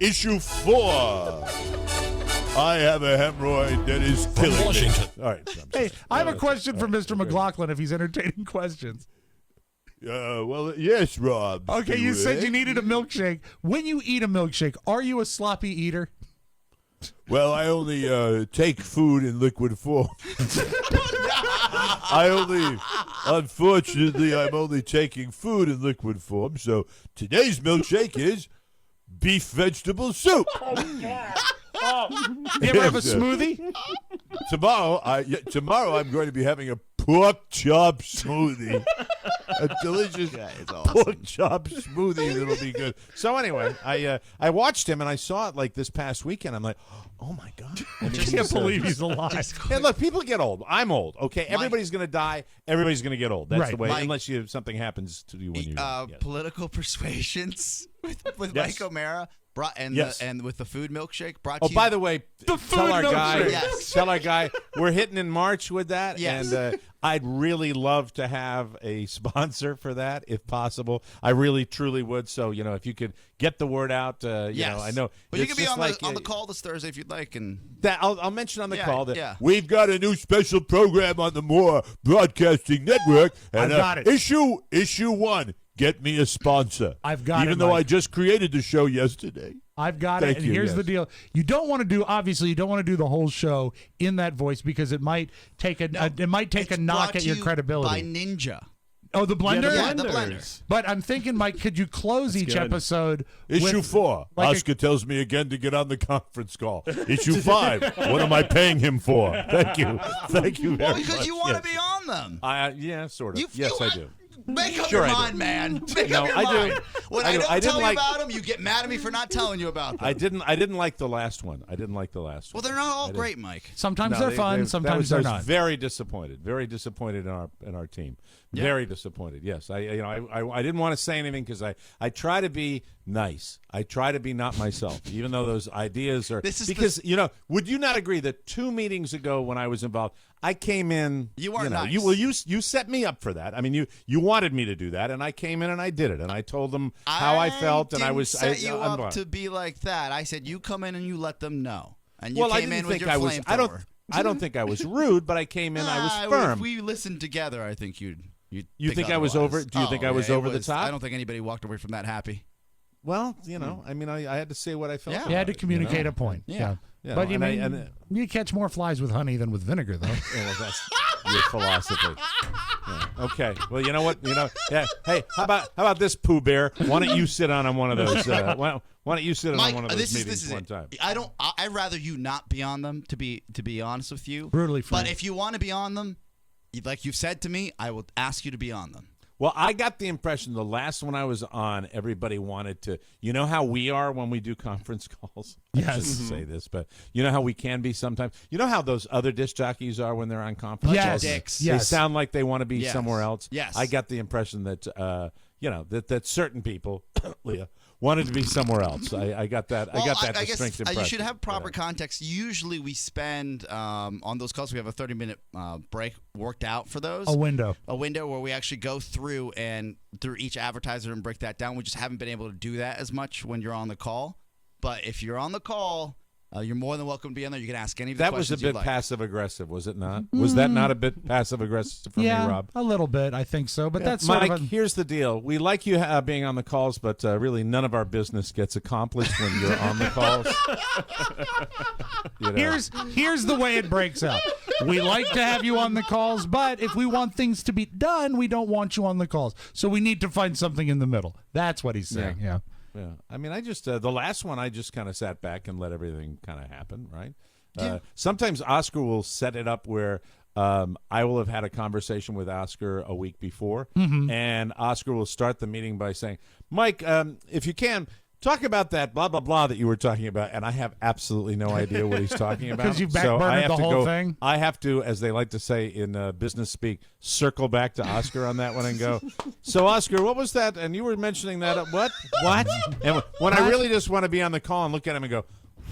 Issue 4. I have a hemorrhoid that is killing me. Washington. All right. Hey, I have a question for Mr. McLaughlin if he's entertaining questions. Well, yes, Rob. Okay, you said you needed a milkshake. When you eat a milkshake, are you a sloppy eater? Well, I only take food in liquid form. Unfortunately, I'm only taking food in liquid form. So today's milkshake is beef vegetable soup. You ever have a smoothie? tomorrow I'm going to be having a pork chop smoothie. A delicious pork chop smoothie that'll be good. So anyway, I watched him and I saw it like this past weekend. I'm like, oh my God. I can't believe he's alive. Hey, look, people get old. I'm old. Okay, everybody's going to die. Everybody's going to get old. That's the way. Mike, unless something happens to you when you're young. Yes. Political persuasions with Yes. Mike O'Mara. And with the food milkshake brought to you. By the way, tell our guy. Yes. Tell our guy we're hitting in March with that, Yes. and I'd really love to have a sponsor for that if possible. I really, truly would. So if you could get the word out, you know, I know. But you can be on like, the call this Thursday if you'd like, and that I'll mention on the call that we've got a new special program on the More Broadcasting Network. And, I've got it. Issue 1. Get me a sponsor. I've got it, Even though Mike. I just created the show yesterday. I've got Thank it. And you, here's yes. the deal. You don't want to do the whole show in that voice because it might take a knock at your credibility. by Ninja. Oh, the blender? Yeah, the blender. But I'm thinking, Mike, could you close each episode Issue with 4. like Oscar tells me again to get on the conference call. Issue 5. What am I paying him for? Thank you. Thank you very much. Because you want to be on them. Yeah, sort of. Yes, I do. Make up Sure your I do. mind, man. Make No, up your I do. mind. When I I do. don't I tell didn't you like- about them, you get mad at me for not telling you about them. I didn't like the last one. Well, they're not all great, Mike. Sometimes No, they're fun, sometimes they're I was not. very disappointed. Very disappointed in our team. Yeah. Very disappointed. Yes, I didn't want to say anything because I try to be nice. I try to be not myself, even though those ideas are. Would you not agree that 2 meetings ago when I was involved, I came in. You weren't nice. You set me up for that. I mean, you wanted me to do that, and I came in and I did it, and I told them how I felt, and I was set you up to be like that. I said you come in and you let them know, and you well, came I in didn't with think your I was. flamethrower. I don't think I was rude, but I came in. I was firm. If we listened together, I think you'd. You think I was over? Do you think I was over the top? I don't think anybody walked away from that happy. Well, I mean, I had to say what I felt. Yeah. You had to communicate a point. Yeah. Yeah, But and you catch more flies with honey than with vinegar, though. well, that's your philosophy. Yeah. Okay. Well, you know what? Yeah. Hey, how about this, Pooh Bear? Why don't you sit on one of those? Why don't you sit Mike, on one of those this meetings is one it. time? I'd rather you not be on them. To be honest with you, Brutally frank. But if you want to be on them, like you've said to me, I will ask you to be on them. Well, I got the impression the last one I was on, everybody wanted to. You know how we are when we do conference calls? Yes. I shouldn't say this, but you know how we can be sometimes? You know how those other disc jockeys are when they're on conference calls? Dicks. They Yes. sound like they want to be somewhere else. Yes. I got the impression that, that certain people, Leah, wanted to be somewhere else. I got that. Well, I got that I guess distinct impression. you should have proper context. Usually we spend on those calls, we have a 30-minute break worked out for those. A window where we actually go through each advertiser and break that down. We just haven't been able to do that as much when you're on the call. But if you're on the call, you're more than welcome to be on there. You can ask any of the That was questions a bit you'd like. passive-aggressive, was it not? Was that not a bit passive-aggressive for me, Rob? A little bit, I think so. But that's sort Mike, of here's the deal. We like you being on the calls, but really none of our business gets accomplished when you're on the calls. Here's the way it breaks out. We like to have you on the calls, but if we want things to be done, we don't want you on the calls. So we need to find something in the middle. That's what he's saying. Yeah. Yeah. I mean, I just the last one, I just kind of sat back and let everything kind of happen, right? Sometimes Oscar will set it up where I will have had a conversation with Oscar a week before, and Oscar will start the meeting by saying, Mike, if you can, talk about that blah, blah, blah that you were talking about, and I have absolutely no idea what he's talking about. Because you so I backburnered have the to whole thing? I have to, as they like to say in business speak, circle back to Oscar on that one and go, so Oscar, what was that? And you were mentioning that. What? And when I really just want to be on the call and look at him and go,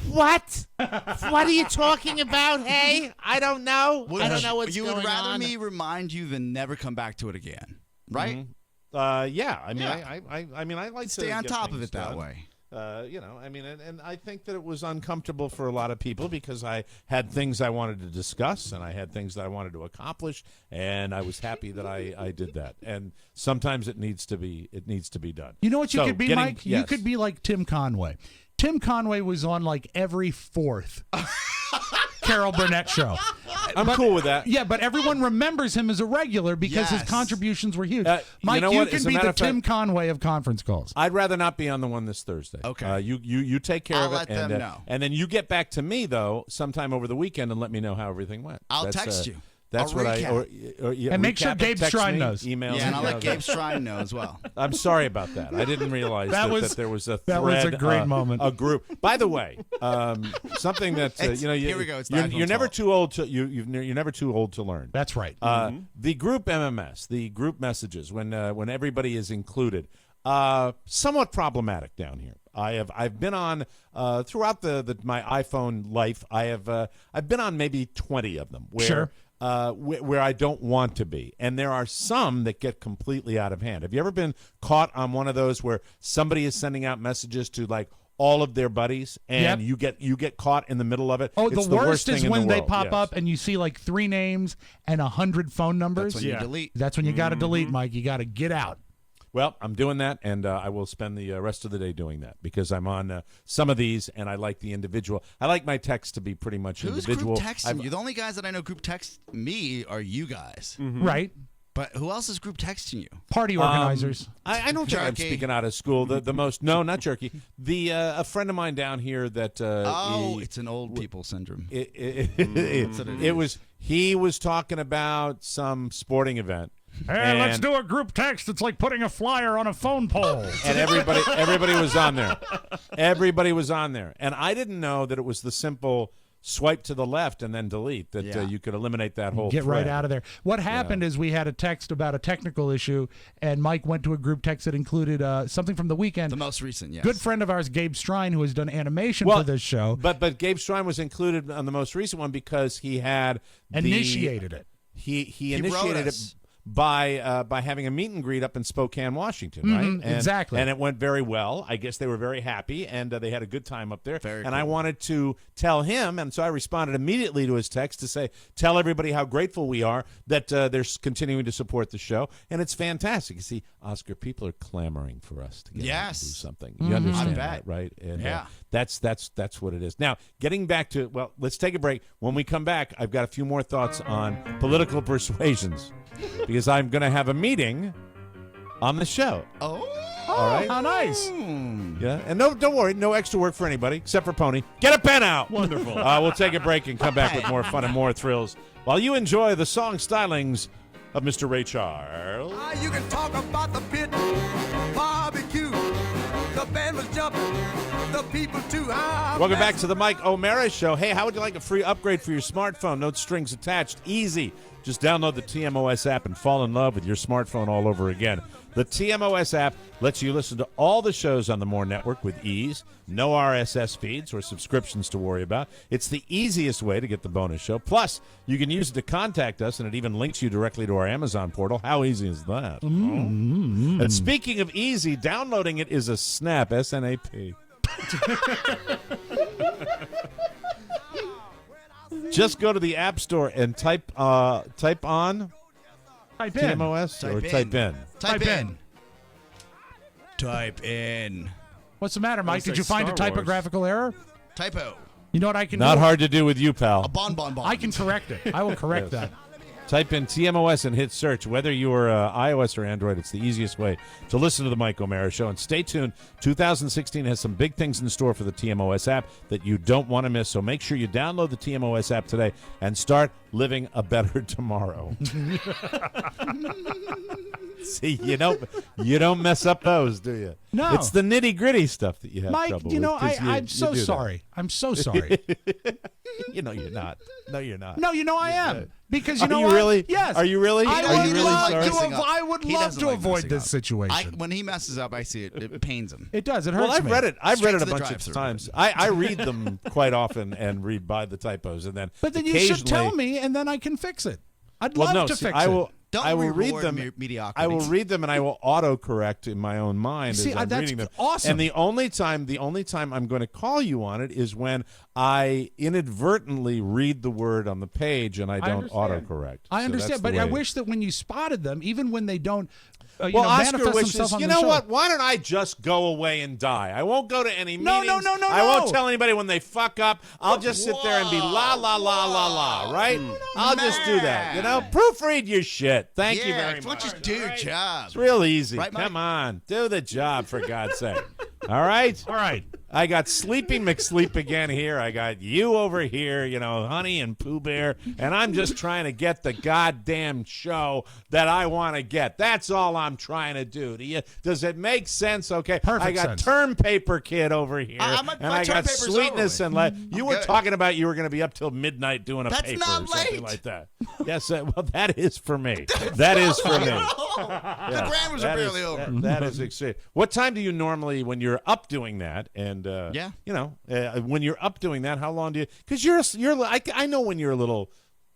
What? What are you talking about? Hey, I don't know. I don't know what's You going would rather on. me remind you than never come back to it again, right? yeah. I mean, Yeah. I mean, I like Stay to on get top of things it that done. way. I mean, and I think that it was uncomfortable for a lot of people because I had things I wanted to discuss and I had things that I wanted to accomplish, and I was happy that I did that. And sometimes it needs to be done. You know what you So could be, getting- Mike? You yes. could be like Tim Conway. Tim Conway was on like every fourth Carol Burnett show. I'm cool with that. Yeah, but everyone remembers him as a regular because his contributions were huge. Mike, you know you what? can As a be matter the of fact- Tim Conway of conference calls. I'd rather not be on the one this Thursday. Okay. You take care I'll of it. let them and, know. And then you get back to me, though, sometime over the weekend and let me know how everything went. I'll text you. That's I'll what recap. And make sure recap it, Gabe text Strine me, knows. Email Yeah, me, and I'll let that. Gabe Strine know as well. I'm sorry about that. I didn't realize that there was a thread. That was a great moment. A group. By the way, something that here we go. It's you're never too old to you're never too old to learn. That's right. The group MMS, the group messages, when everybody is included, somewhat problematic down here. I've been on throughout my iPhone life. I've been on maybe 20 of them. Where I don't want to be. And there are some that get completely out of hand. Have you ever been caught on one of those where somebody is sending out messages to like all of their buddies and you get caught in the middle of it? Oh, It's the worst thing is in the when they world. pop Yes. up and you see like 3 names and 100 phone numbers. That's when you delete. That's when you got to delete, Mike. You got to get out. Well, I'm doing that, and I will spend the rest of the day doing that because I'm on some of these, and I like the individual. I like my text to be pretty much Who's individual. group texting you? The only guys that I know group text me are you guys. Right. But who else is group texting you? Party organizers. I don't think I'm Jerky. speaking out of school. The most no, not Jerky. A friend of mine down here that it's an old people syndrome. It was he was talking about some sporting event. Hey, let's do a group text. It's like putting a flyer on a phone pole. And everybody was on there. Everybody was on there. And I didn't know that it was the simple swipe to the left and then delete, that you could eliminate that whole Get thread. right out of there. What happened is we had a text about a technical issue, and Mike went to a group text that included something from the weekend. The most recent, yes. Good friend of ours, Gabe Strine, who has done animation for this show. But Gabe Strine was included on the most recent one because he had initiated it. He initiated it by having a meet and greet up in Spokane, Washington, right? And, exactly. And it went very well. I guess they were very happy, and they had a good time up there. Very and cool. I wanted to tell him, and so I responded immediately to his text to say, tell everybody how grateful we are that they're continuing to support the show. And it's fantastic. You see, Oscar, people are clamoring for us to get out and do something. You understand that, right? And, that's what it is. Now, getting back to, well, let's take a break. When we come back, I've got a few more thoughts on political persuasions because I'm going to have a meeting on the show. Oh, all right. How nice. Yeah, and don't worry, no extra work for anybody except for Pony. Get a pen out. Wonderful. We'll take a break and come back with more fun and more thrills while you enjoy the song stylings of Mr. Ray Charles. You can talk about the pit, barbecue. The band was jumping, the people too. Welcome back to the Mike O'Mara Show. Hey, how would you like a free upgrade for your smartphone? No strings attached. Easy. Just download the TMOS app and fall in love with your smartphone all over again. The TMOS app lets you listen to all the shows on the More Network with ease. No RSS feeds or subscriptions to worry about. It's the easiest way to get the bonus show. Plus, you can use it to contact us, and it even links you directly to our Amazon portal. How easy is that? And speaking of easy, downloading it is a snap, S-N-A-P. Just go to the App Store and type on TMOS or type in. Type in. What's the matter, Mike? Looks Did like you find a Star Wars. typographical error? Typo. You know what I can Not do? hard to do with you, pal. A bon. I can correct it. I will correct Yes. that. Type in TMOS and hit search. Whether you're iOS or Android, it's the easiest way to listen to the Mike O'Mara Show. And stay tuned. 2016 has some big things in store for the TMOS app that you don't want to miss. So make sure you download the TMOS app today and start living a better tomorrow. See, you don't mess up those, do you? No. It's the nitty-gritty stuff that you have Mike, trouble you know, with. 'Cause I'm you so do that. sorry. I'm so sorry. You're not. No, you're not. No, you know I am. Because you Are know you what? really? Yes. Are you really? I Are would you really love sorry? I would He love doesn't to like avoid messing this up. situation. When he messes up, I see it. It pains him. It does. It hurts Well, I've me. read it. I've read it a Straight to the bunch of drive-thru. times. I read them quite often and read by the typos, and then But then you should tell occasionally- me, and then I can fix it. I'd Well, love no, to see, fix I it. will. Don't I will read reward them. mediocrity. I will read them, and I will autocorrect in my own mind See, as I'm that's reading them. awesome. And the only time I'm going to call you on it is when I inadvertently read the word on the page and I don't autocorrect. I So understand, that's but the I way. wish that when you spotted them, even when they don't, Well, Oscar manifest wishes, themselves on you the know show. what? Why don't I just go away and die? I won't go to any No, meetings. no, I won't tell anybody when they fuck up. I'll just sit there and be la, la, la, la, la, right? I'll just do that. You know, proofread your shit. Thank you very much. Why don't you do your job? It's real easy. Right, Mike? Come on. Do the job, for God's sake. All right? All right. I got Sleepy McSleep again here. I got you over here, Honey and Pooh Bear, and I'm just trying to get the goddamn show that I want to get. That's all I'm trying to do. Does it make sense? Okay. Perfect I got sense. Term Paper Kid over here, my and I term got paper's Sweetness over. and you were good. talking about you were going to be up till midnight doing a That's paper not or something late. like that. Yes, well, that is for me. That is for me. The grammars are barely over. That is exciting. What time do you normally, when you're up doing that, and when you're up doing that, how long do you? Because I know when you're a little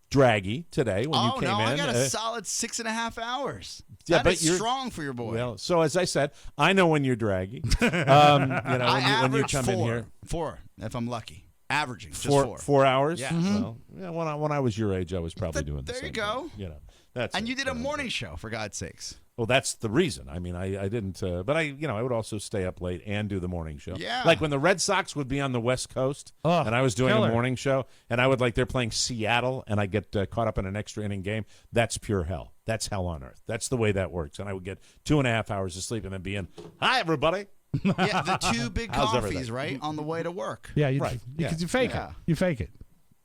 draggy today when you came in. I got a solid 6.5 hours. Yeah, That but is you're strong for your boy. Well, so as I said, I know when you're draggy. I when you average come in here. 4 if I'm lucky. Averaging just 4. 4 hours. Yeah. Well, when I was your age, I was probably doing the There same you go. thing. That's And it. you did a morning show, for God's sakes. Well, that's the reason. I mean, I didn't, but I would also stay up late and do the morning show. Yeah. Like when the Red Sox would be on the West Coast, and I was doing killer. a morning show, and I would they're playing Seattle, and I get caught up in an extra inning game. That's pure hell. That's hell on earth. That's the way that works. And I would get 2.5 hours of sleep and then be in. Hi, everybody. Yeah, the 2 big How's coffees, everything? right, on the way to work. Yeah, Right. Because you fake Yeah. it. You fake it.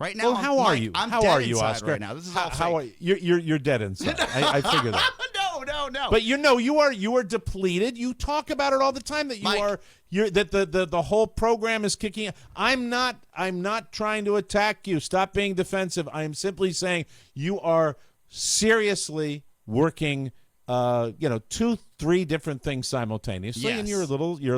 Right now, Well, how are you? I'm how dead are you, inside Oscar? right now. This is all how are fake. you're dead inside. I figured that. No. But you are depleted. You talk about it all the time that the whole program is kicking. I'm not trying to attack you. Stop being defensive. I am simply saying you are seriously working 2-3 different things simultaneously, Yes. and you're a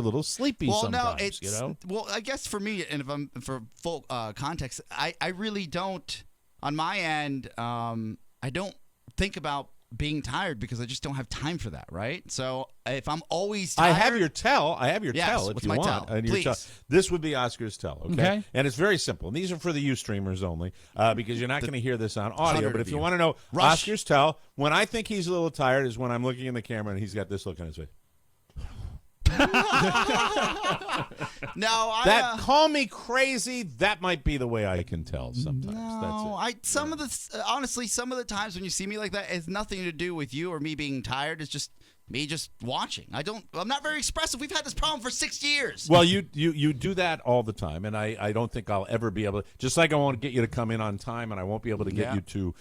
little sleepy sometimes. Well, I guess for me, and if I'm for full context, I really don't. On my end, I don't think about being tired because I just don't have time for that. Right. So if I'm always tired, I have your tell. Yes, If what's you my want. tell? And your Please. tell. This would be Oscar's tell. Okay. And it's very simple. And these are for the Ustreamers only because you're not going to hear this on audio. 100 But if of you you. want to know Rush. Oscar's tell, when I think he's a little tired is when I'm looking in the camera and he's got this look on his face. No, Call me crazy. That might be the way I can tell sometimes. No, That's it. Honestly, some of the times when you see me like that, it's nothing to do with you or me being tired. It's just me just watching. I'm not very expressive. We've had this problem for 6 years. Well, you do that all the time, and I don't think I'll ever be able to. Just like I won't get you to come in on time, and I won't be able to get you to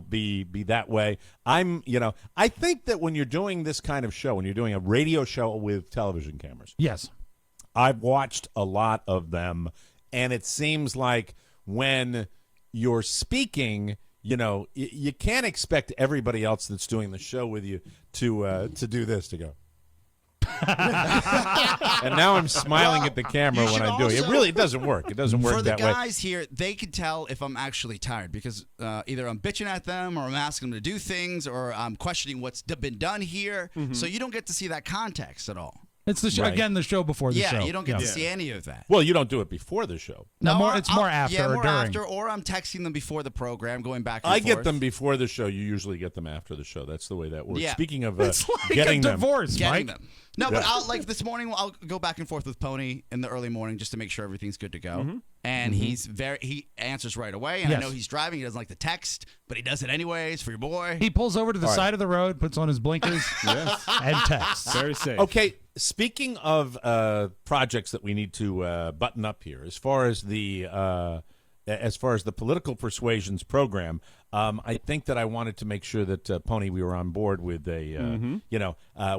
be that way. I think that when you're doing this kind of show, when you're doing a radio show with television cameras, Yes. I've watched a lot of them, and it seems like when you're speaking, you can't expect everybody else that's doing the show with you to do this, to go. And now I'm smiling at the camera when I do it. It really doesn't work. It doesn't work that way. For the guys here, they can tell if I'm actually tired because either I'm bitching at them or I'm asking them to do things or I'm questioning what's been done here. So you don't get to see that context at all. It's the show Right. again. The show before the show. Yeah, you don't get to see any of that. Well, you don't do it before the show. It's more after yeah, or more during. after, or I'm texting them before the program, going back and I forth. get them before the show. You usually get them after the show. That's the way that works. Yeah. Speaking of It's like getting a them, divorce, Getting Mike. them. No, but I'll this morning I'll go back and forth with Pony in the early morning just to make sure everything's good to go. And he answers right away. And Yes. I know he's driving. He doesn't like the text, but he does it anyways for your boy. He pulls over to the side of the road, puts on his blinkers, and texts. Very safe. Okay, speaking of projects that we need to button up here, as far as the political persuasions program, I think that I wanted to make sure that Pony, we were on board with a,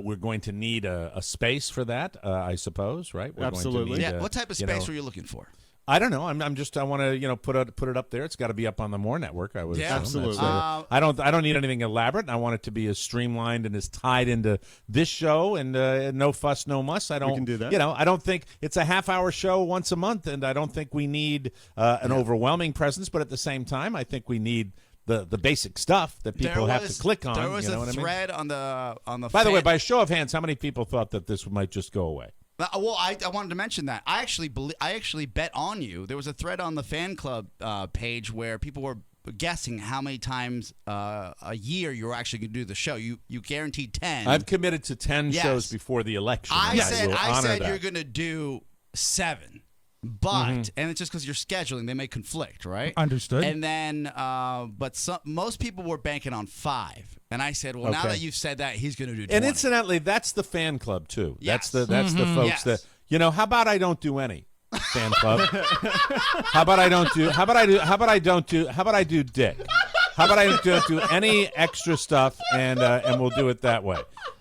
we're going to need a space for that, I suppose, right? We're Absolutely. Going to need, Yeah. What type of space were you looking for? I don't know. I want to put it up there. It's got to be up on the More Network. I would Yeah, assume. absolutely. I don't need anything elaborate. I want it to be as streamlined and as tied into this show and no fuss, no muss. I don't. We can do that. I don't think it's a half-hour show once a month, and I don't think we need an overwhelming presence. But at the same time, I think we need the basic stuff that people have to click on. There was you know a what thread on the. By the way, by a show of hands, how many people thought that this might just go away? Well, I wanted to mention that I actually bet on you. There was a thread on the fan club page where people were guessing how many times a year you were actually going to do the show. You guaranteed 10. I've committed to 10 Yes. shows before the election. I will said that. you're going to do 7. But and it's just because you're scheduling, they may conflict, right? Understood. And then, most people were banking on 5, and I said, well, now Okay. that you've said that, he's going to do 20. And incidentally, that's the fan club too. Yes. That's the folks Yes. that how about I don't do any fan club? How about I don't do Dick? How about I don't do any extra stuff and we'll do it that way.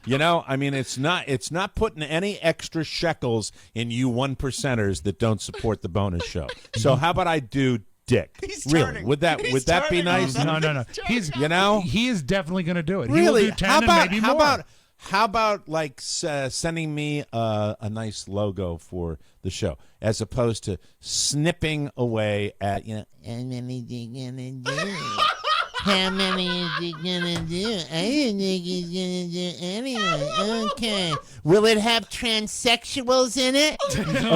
I mean, it's not putting any extra shekels in you 1%ers that don't support the bonus show. So how about I do Dick? Really? Would that be nice? No. He's he is definitely going to do it. He Really? will do 10 and maybe more. How about like sending me a nice logo for the show as opposed to snipping away at how many is he gonna do? How many is he gonna do? I didn't think he's gonna do anyway. Okay. Will it have transsexuals in it?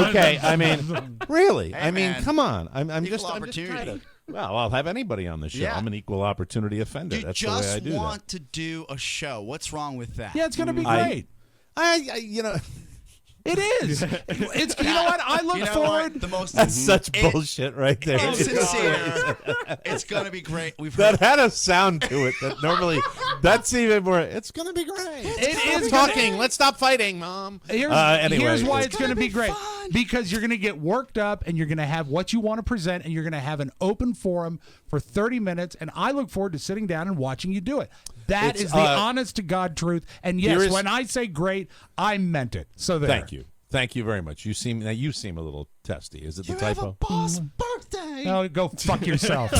Okay, I mean, really? Hey, I mean, man. come on. I'm just opportunity. trying to. Well, I'll have anybody on the show. Yeah. I'm an equal opportunity offender. You That's the way I just do want to do a show. What's wrong with that? Yeah, it's going to be great. It is. It's you know what? I look forward. The most That's such bullshit right there. sincere. It's going to be great. We've That heard. had a sound to it that normally that's even more. It's gonna be great. It is talking. Let's stop fighting, Mom. Anyway, Here's why it's going to be great. Because you're going to get worked up and you're going to have what you want to present and you're going to have an open forum for 30 minutes. And I look forward to sitting down and watching you do it. That is the honest to God truth. And yes, when I say great, I meant it. So there. Thank you very much. You seem a little testy. Is it the typo? Have a boss birthday. No, go fuck yourself.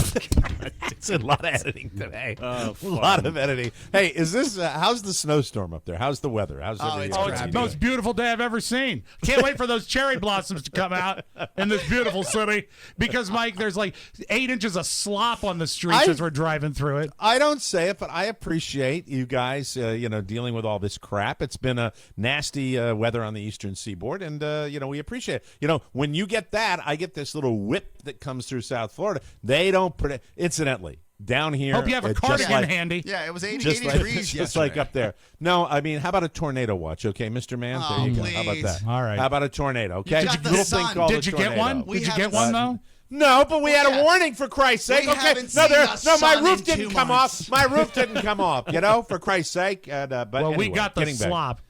It's a lot of editing today. A lot of editing. Hey, is this? How's the snowstorm up there? How's the weather? How's everything? It's the most beautiful day I've ever seen. Can't wait for those cherry blossoms to come out in this beautiful city. Because, Mike, there's like 8 inches of slop on the streets as we're driving through it. I don't say it, but I appreciate you guys, dealing with all this crap. It's been a nasty weather on the eastern seaboard, and we appreciate it. When you get that, I get this little whip that comes through South Florida. They don't predict. Incidentally, down here, hope you have a cardigan handy. Yeah, it was 80 just degrees just yesterday. like up there. No, I mean, how about a tornado watch? Okay, Mr. Man, there you go. How about that? All right. How about a tornado? Okay, got the little sun. thing called Did a you get tornado. one? Did you get one though? No, but we had a warning for Christ's sake. We Okay, haven't no, seen the my sun roof in didn't 2 come months. off. My roof didn't come off. For Christ's sake. But Well, we anyway, got the getting back. slop.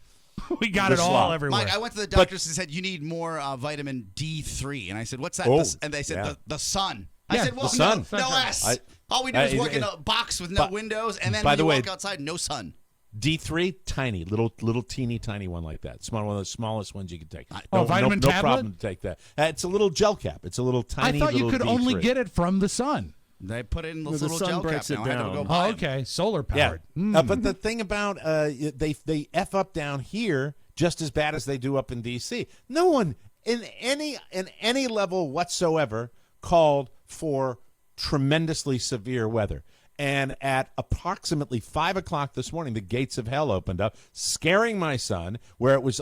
We got The it all slop. everywhere. Mike, I went to the doctors and said, you need more vitamin D3. And I said, what's that? Oh, And they said, yeah. the sun. Yeah, I said, well, the sun. no S. All we do is work in a box with no But- windows, and then by when the you way- walk outside, no sun. D3, tiny, little teeny tiny one like that. One of the smallest ones you can take. vitamin no tablet? problem to take that. It's a little gel cap. It's a little tiny. I thought you little could only D3. get it from the sun. They put it in The this little sun gel cap breaks now. it I had to down. go buy Oh, it. okay. Solar Yeah, powered. but the thing about they f up down here just as bad as they do up in D.C. No one in any level whatsoever called for tremendously severe weather. And at approximately 5 o'clock this morning, the gates of hell opened up, scaring my son, where it was,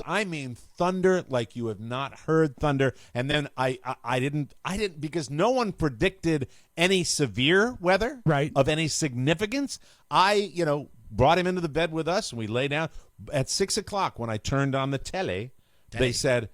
thunder like you have not heard thunder. And then I didn't, because no one predicted any severe weather of any significance. I brought him into the bed with us, and we lay down. At 6 o'clock, when I turned on the tele, they said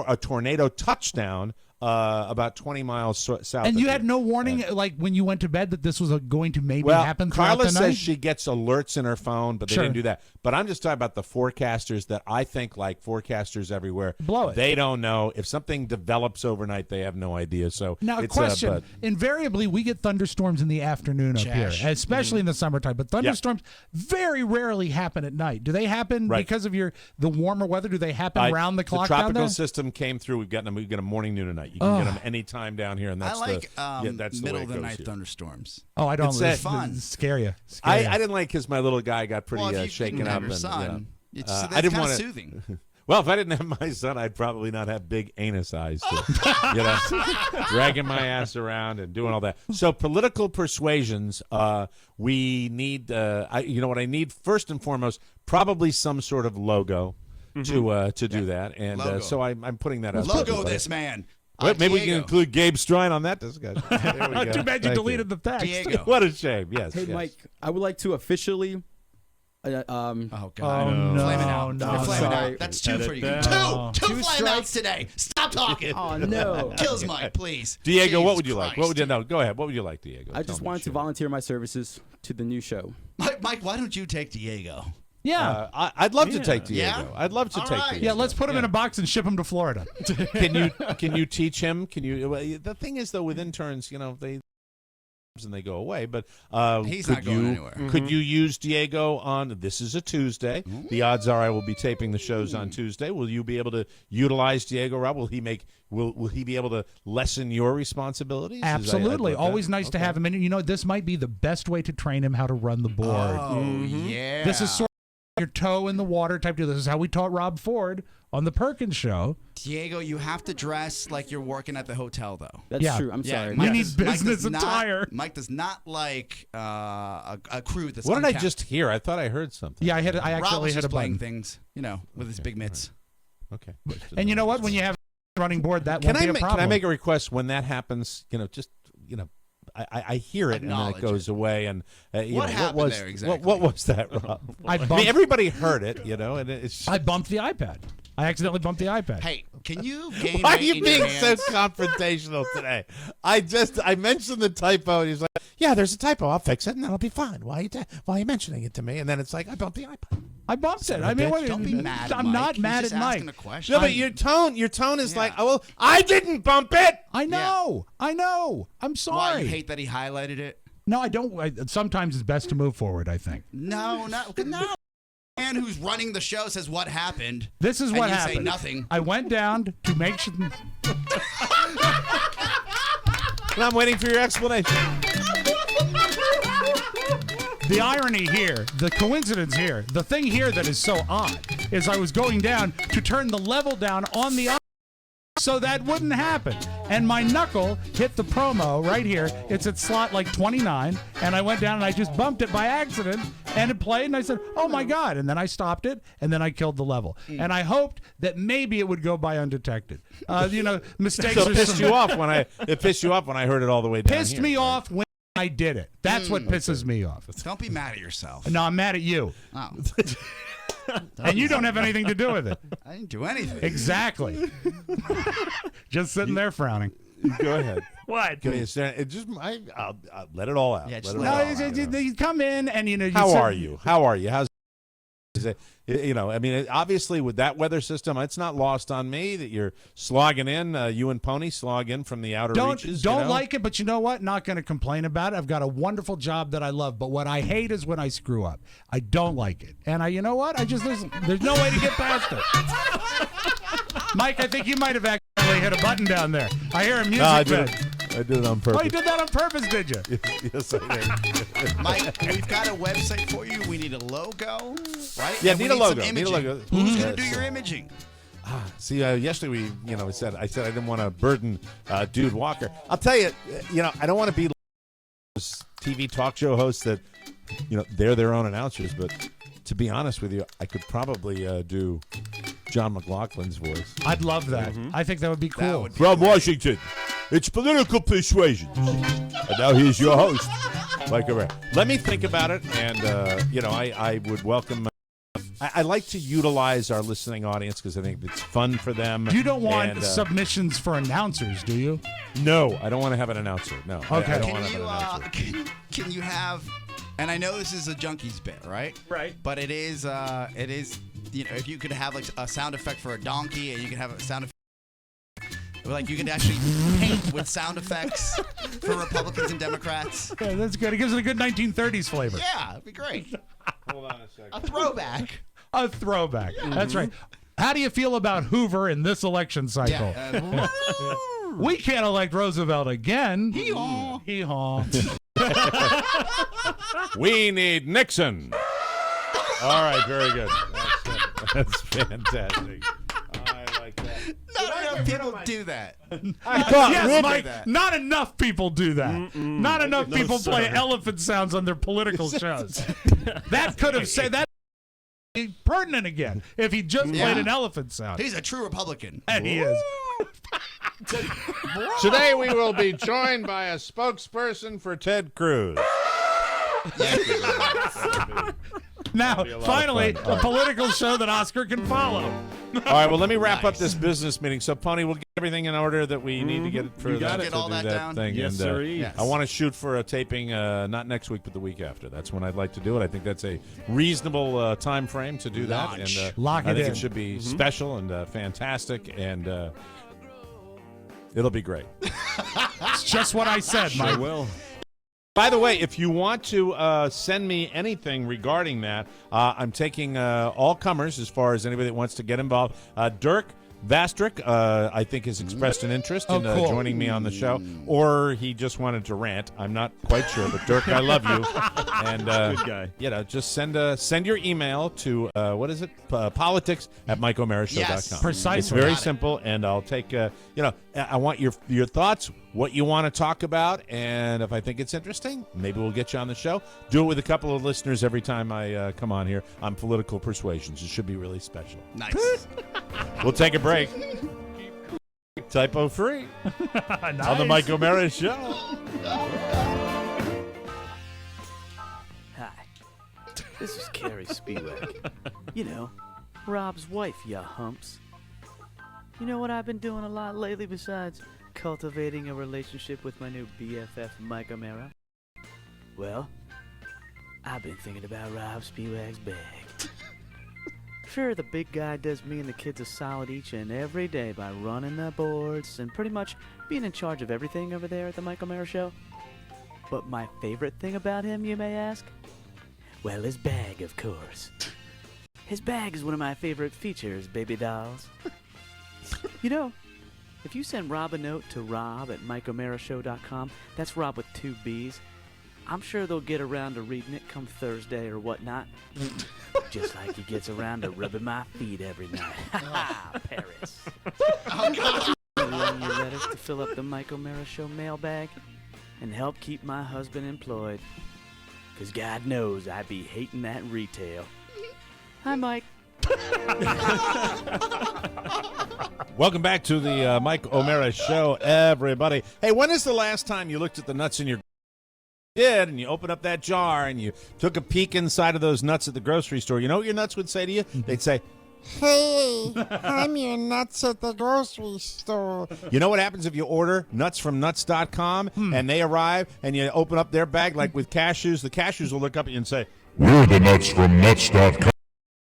a tornado touchdown about 20 miles south. And of you had here. no warning, like when you went to bed, that this was going to maybe Well, happen throughout Carla the night? says she gets alerts in her phone, but they Sure. didn't do that. But I'm just talking about the forecasters that I think, like forecasters everywhere, Blow it. They don't know. If something develops overnight, they have no idea. So Now, a it's, question. but- Invariably, we get thunderstorms in the afternoon up here, especially in the summertime. But thunderstorms very rarely happen at night. Do they happen because of the warmer weather? Do they happen round the clock the down tropical there? system came through. We've got a morning, noon, and night. You can get them anytime down here, and I that's like that's the middle way of it the goes night here. thunderstorms. Oh, I don't. It's fun. Scare you. I didn't like because my little guy got pretty Well, if you shaken can have up. your and, son, it's I didn't kinda want soothing. Well, if I didn't have my son, I'd probably not have big anus eyes to, dragging my ass around and doing all that. So political persuasions, we need, what I need first and foremost, probably some sort of logo to do that. And so I'm putting that out. Logo this man. Maybe we can include Gabe Strine on that discussion. There we go. Too bad you deleted the text. Diego. What a shame. Yes. Hey, yes. Mike, I would like to officially. Oh Oh, God! no. Flaming out. No, You're flaming sorry. out. That's two for you. down. Two Two flame outs today. Stop talking. Oh no! Kills Mike, please. Diego, what Jesus would you like? Christ. What would you? No, go ahead. What would you like, Diego? I just wanted to volunteer my services to the new show. Mike, why don't you take Diego? Yeah. I'd love to take Diego. Yeah? I'd love to All take right. Diego. Yeah, let's put him in a box and ship him to Florida. Can you teach him? Can you? Well, the thing is, though, with interns, they and they go away. But He's not going anywhere. Could you use Diego on? This is a Tuesday. The odds are I will be taping the shows on Tuesday. Will you be able to utilize Diego, Rob? Will he be able to lessen your responsibilities? Absolutely. Always nice to have him. And this might be the best way to train him how to run the board. Oh yeah. This is sort of your toe in the water type deal. This is how we taught Rob Ford on the Perkins show. Diego, you have to dress like you're working at the hotel, though. That's true. I'm sorry. We need Mike business does not- attire. Mike does not like a crew that's What did I uncapped. just hear? I thought I heard something. Yeah, I Rob accidentally was hit a just playing button. things, with his big mitts. Okay. And you know what? When you have a running board, that Can won't be a problem. I make a request when that happens? I hear it and then it Acknowledge goes away. And What happened was, there exactly? What was that, Rob? I everybody heard it, and it's. I bumped the iPad. I accidentally bumped the iPad. Hey, can you gain Why are weight you in being your so hands? confrontational today? I mentioned the typo, and he's like, "Yeah, there's a typo. I'll fix it, and that'll be fine. Why are you mentioning it to me?" And then it's like, I bumped the iPad. I bumped it. I mean, Don't be mad at I'm Mike. not He's mad just at Mike. asking a question. No, but your tone is like, "Oh, well, I didn't bump it." I know. I'm sorry. Why, you hate that he highlighted it? No, I don't. Sometimes it's best to move forward, I think. No. Man who's running the show says what happened. This is and what you happened. Say nothing. I went down to make sure. And I'm waiting for your explanation. The irony here, the coincidence here, the thing here that is so odd is I was going down to turn the level down on the iPad so that wouldn't happen. And my knuckle hit the promo right here. It's at slot like 29. And I went down and I just bumped it by accident and it played. And I said, oh my God. And then I stopped it and then I killed the level. And I hoped that maybe it would go by undetected. Mistakes So are it pissed you off when I heard it all the way down. Pissed me off when I did it. That's what pisses me off. Don't be mad at yourself. No, I'm mad at you. Oh. And you don't have anything to do with it. I didn't do anything. Exactly. Just sitting there frowning. Go ahead. What? I'll let it all out. Yeah, just Let it let all it out. You come in and you How sit- are you? How's it? I mean, obviously with that weather system, it's not lost on me that you're slogging in. You and Pony slog in from the outer reaches. Don't like it, but you know what? Not going to complain about it. I've got a wonderful job that I love, but what I hate is when I screw up. I don't like it, and you know what? There's no way to get past it. Mike, I think you might have accidentally hit a button down there. I hear a music bed. I did it on purpose. Oh, you did that on purpose, did you? Yes, I did. Mike, we've got a website for you. We need a logo, right? Yeah, And we need a logo. some Need a imaging. logo. Who's Mhm. going to do your imaging? See, yesterday I said I didn't want to burden Dude Walker. I'll tell you, I don't want to be those TV talk show hosts that, they're their own announcers. But to be honest with you, I could probably do John McLaughlin's voice. I'd love that. I think that would be cool. From Washington, it's Political Persuasion. And now here's your host, Mike O'Meara. Let me think about it, and I would welcome. I like to utilize our listening audience because I think it's fun for them. You don't want and, submissions for announcers, do you? No, I don't want to have an announcer. No. Okay. I don't want to have an announcer. Can you have? And I know this is a Junkies bit, right? Right. But it is. If you could have like a sound effect for a donkey, and you could have a sound effect. Like you could actually paint with sound effects for Republicans and Democrats. Yeah, that's good. It gives it a good 1930s flavor. Yeah, it'd be great. Hold on a second. A throwback. A throwback. That's right. How do you feel about Hoover in this election cycle? Yeah. We can't elect Roosevelt again. Hee-haw. Hee-haw. We need Nixon. All right, very good. That's fantastic. enough people do that. Yes, Mike, not enough people do that. Not enough people play elephant sounds on their political shows. That could have said that pertinent again if he just played an elephant sound. He's a true Republican. And he is. Today we will be joined by a spokesperson for Ted Cruz. Now, finally, a political show that Oscar can follow. All right, well, let me wrap up this business meeting. So, Pony, we'll get everything in order that we need to get for You got that, it. to All do that down? thing. Yes, and, sirree. Yes. I want to shoot for a taping not next week, but the week after. That's when I'd like to do it. I think that's a reasonable time frame to do that. And Lock I it think in. it should be special and fantastic, and it'll be great. It's just what I said, Mike. I will. By the way, if you want to send me anything regarding that, I'm taking all comers as far as anybody that wants to get involved. Dirk Vastrick, I think, has expressed an interest in cool. joining me on the show, or he just wanted to rant. I'm not quite sure, but Dirk, I love you. And Good guy. just send your email to what is it? politics@MikeO'MaraShow.com. Yes, precisely. It's very Got it. simple, and I'll take. I want your thoughts, what you want to talk about, and if I think it's interesting, maybe we'll get you on the show. Do it with a couple of listeners every time I come on here on Political Persuasions. It should be really special. Nice. We'll take a break. Typo free on the Mike O'Mara Show. Hi, this is Carrie Spiewak. You know, Rob's wife, ya humps. You know what I've been doing a lot lately besides cultivating a relationship with my new BFF, Mike O'Mara? Well, I've been thinking about Rob Spiewak's bag. Sure, the big guy does me and the kids a solid each and every day by running the boards and pretty much being in charge of everything over there at the Mike O'Mara Show. But my favorite thing about him, you may ask? Well, his bag, of course. His bag is one of my favorite features, baby dolls. You know, if you send Rob a note to rob@MikeO'MaraShow.com, that's Rob with 2 B's, I'm sure they'll get around to reading it come Thursday or whatnot. Just like he gets around to rubbing my feet every night. Ha Paris. Writing your letters to fill up the Mike O'Mara Show mailbag and help keep my husband employed. 'Cause God knows I be hating that retail. Hi, Mike. Welcome back to the Mike O'Mara Show, everybody. Hey, when is the last time you looked at the nuts in your did and you opened up that jar and you took a peek inside of those nuts at the grocery store? You know what your nuts would say to you? They'd say, Hey, I'm your nuts at the grocery store. you know what happens if you order nuts from nuts.com and they arrive and you open up their bag like with cashews? The cashews will look up at you and say, We're the nuts from nuts.com.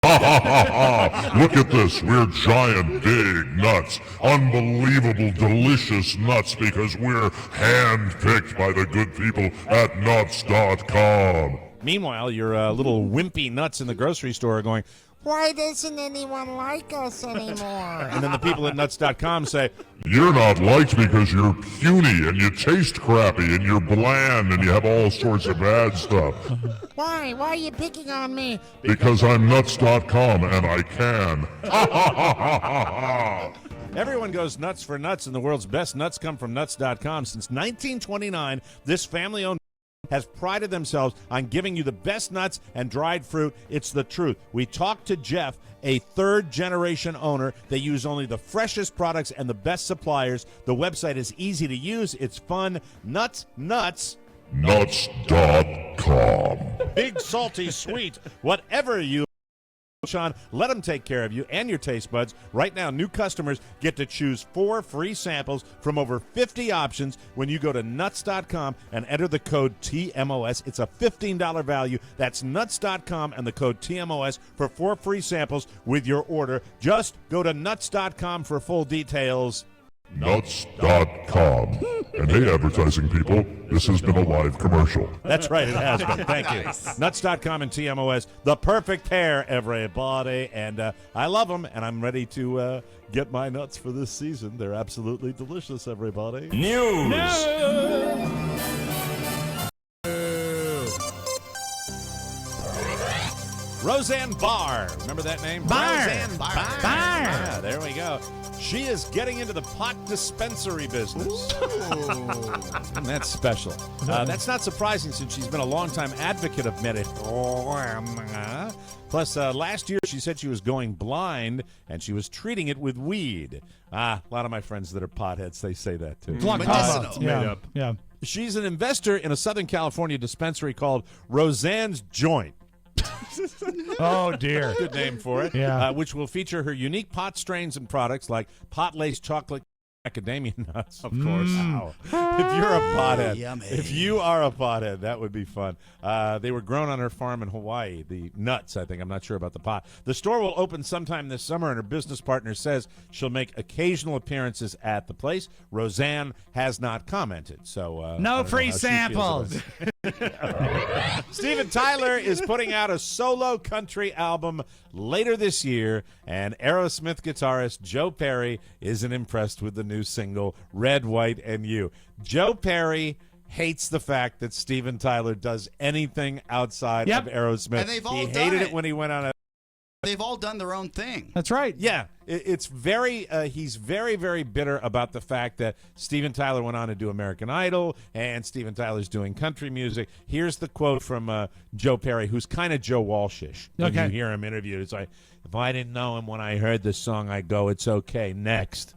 Ha ha ha ha! Look at this. We're giant, big nuts. Unbelievable, delicious nuts because we're hand-picked by the good people at nuts.com. Meanwhile, your little wimpy nuts in the grocery store are going, Why doesn't anyone like us anymore? and then the people at nuts.com say, You're not liked because you're puny and you taste crappy and you're bland and you have all sorts of bad stuff. Why? Why are you picking on me? Because I'm nuts.com and I can. Ha ha ha ha ha ha! Everyone goes nuts for nuts, and the world's best nuts come from nuts.com. Since 1929, this family-owned has prided themselves on giving you the best nuts and dried fruit. It's the truth. We talked to Jeff, a third-generation owner. They use only the freshest products and the best suppliers. The website is easy to use. It's fun. Nuts. Nuts.com. Big, salty, sweet, whatever you Sean, let them take care of you and your taste buds. Right now, new customers get to choose 4 free samples from over 50 options when you go to nuts.com and enter the code TMOS. It's a $15 value. That's nuts.com and the code TMOS for 4 free samples with your order. Just go to nuts.com for full details. Nuts.com. And hey, advertising people, this has been a live commercial. That's right, it has been. Thank you. Nice. Nuts.com and TMOS, the perfect pair, everybody. And I love them, and I'm ready to get my nuts for this season. They're absolutely delicious, everybody. Roseanne Barr. Remember that name? Barr. Roseanne Barr. Barr. Yeah, there we go. She is getting into the pot dispensary business. And that's special. That's not surprising since she's been a longtime advocate of marijuana. Plus, last year she said she was going blind and she was treating it with weed. A lot of my friends that are potheads, they say that too. Medicinal. Yeah. She's an investor in a Southern California dispensary called Roseanne's Joint. Oh, dear. Good name for it. Yeah. Which will feature her unique pot strains and products like pot-laced chocolate macadamia nuts. Of course. Wow. If you're a pothead, Yummy. if you are a pothead, that would be fun. They were grown on her farm in Hawaii. The nuts, I think. I'm not sure about the pot. The store will open sometime this summer, and her business partner says she'll make occasional appearances at the place. Roseanne has not commented, so no free samples. Steven Tyler is putting out a solo country album later this year, and Aerosmith guitarist Joe Perry isn't impressed with the new single, Red, White, and You. Joe Perry hates the fact that Steven Tyler does anything outside of Aerosmith. And they've all he done hated it. it when he went on a... They've all done their own thing. That's right. Yeah, it's very. He's very, very bitter about the fact that Steven Tyler went on to do American Idol, and Steven Tyler's doing country music. Here's the quote from Joe Perry, who's kind of Joe Walshish. When you hear him interviewed, it's like, if I didn't know him when I heard this song, I go, it's okay. Next.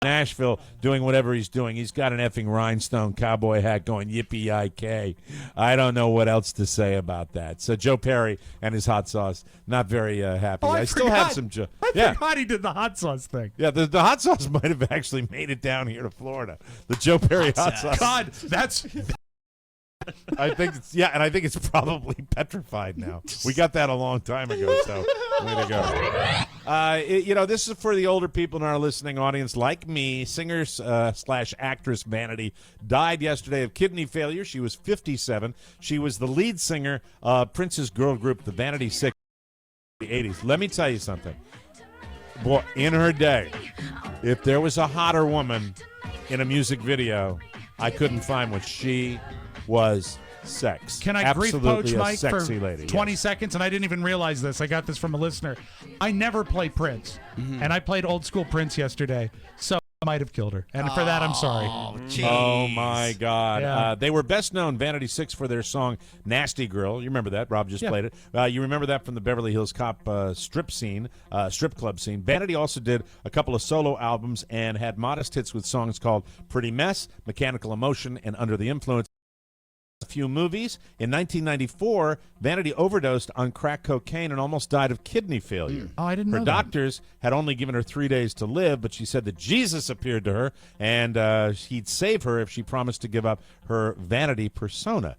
Nashville doing whatever he's doing. He's got an effing rhinestone cowboy hat going yippee-yi-kay. I don't know what else to say about that. So Joe Perry and his hot sauce, not very happy. I still have some... I forgot he did the hot sauce thing. Yeah, the hot sauce might have actually made it down here to Florida. The Joe Perry hot sauce. God, that's... I think it's and I think it's probably petrified now. We got that a long time ago, so way to go. This is for the older people in our listening audience, like me. Singer / actress Vanity died yesterday of kidney failure. She was 57. She was the lead singer of Prince's girl group, the Vanity Six, in the 80s. Let me tell you something. Boy, in her day, if there was a hotter woman in a music video, I couldn't find what she was. Sex. Can I Absolutely grief poach a Mike for sexy lady. 20 seconds? And I didn't even realize this. I got this from a listener. I never play Prince, and I played old school Prince yesterday, so I might have killed her. And for that, I'm sorry. Oh, my God. Yeah. They were best known, Vanity Six, for their song Nasty Girl. You remember that. Rob just played it. You remember that from the Beverly Hills Cop strip club scene. Vanity also did a couple of solo albums and had modest hits with songs called Pretty Mess, Mechanical Emotion, and Under the Influence. A few movies. In 1994, Vanity overdosed on crack cocaine and almost died of kidney failure. Oh, I didn't know Her that. doctors had only given her 3 days to live, but she said that Jesus appeared to her and he'd save her if she promised to give up her vanity persona.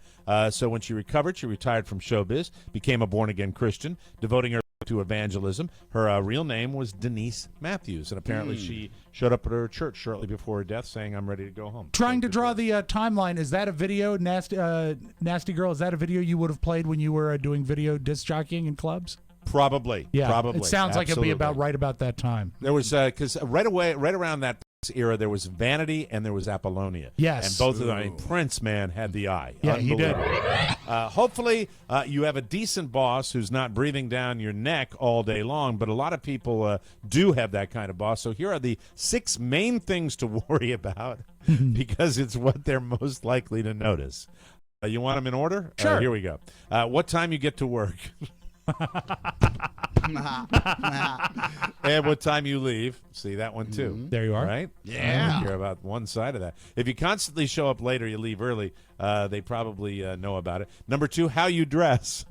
So when she recovered, she retired from showbiz, became a born-again Christian, devoting her to evangelism. Her real name was Denise Matthews, and apparently she showed up at her church shortly before her death saying, I'm ready to go home. Trying to draw the timeline, is that a video, Nasty Girl, is that a video you would have played when you were doing video disc jockeying in clubs? Probably. Yeah, Probably. it sounds like it'll be Absolutely. right about that time. There was, because right around that era, there was Vanity and there was Apollonia. Yes. And both of them, I mean, Prince, man, had the eye. Yeah, he did. Hopefully, you have a decent boss who's not breathing down your neck all day long, but a lot of people do have that kind of boss. So here are the 6 main things to worry about because it's what they're most likely to notice. You want them in order? Sure. Here we go. What time you get to work. And what time you leave. See that one too. There you are. Right? Yeah. I don't care about one side of that. If you constantly show up late or you leave early, they probably know about it. Number 2, how you dress.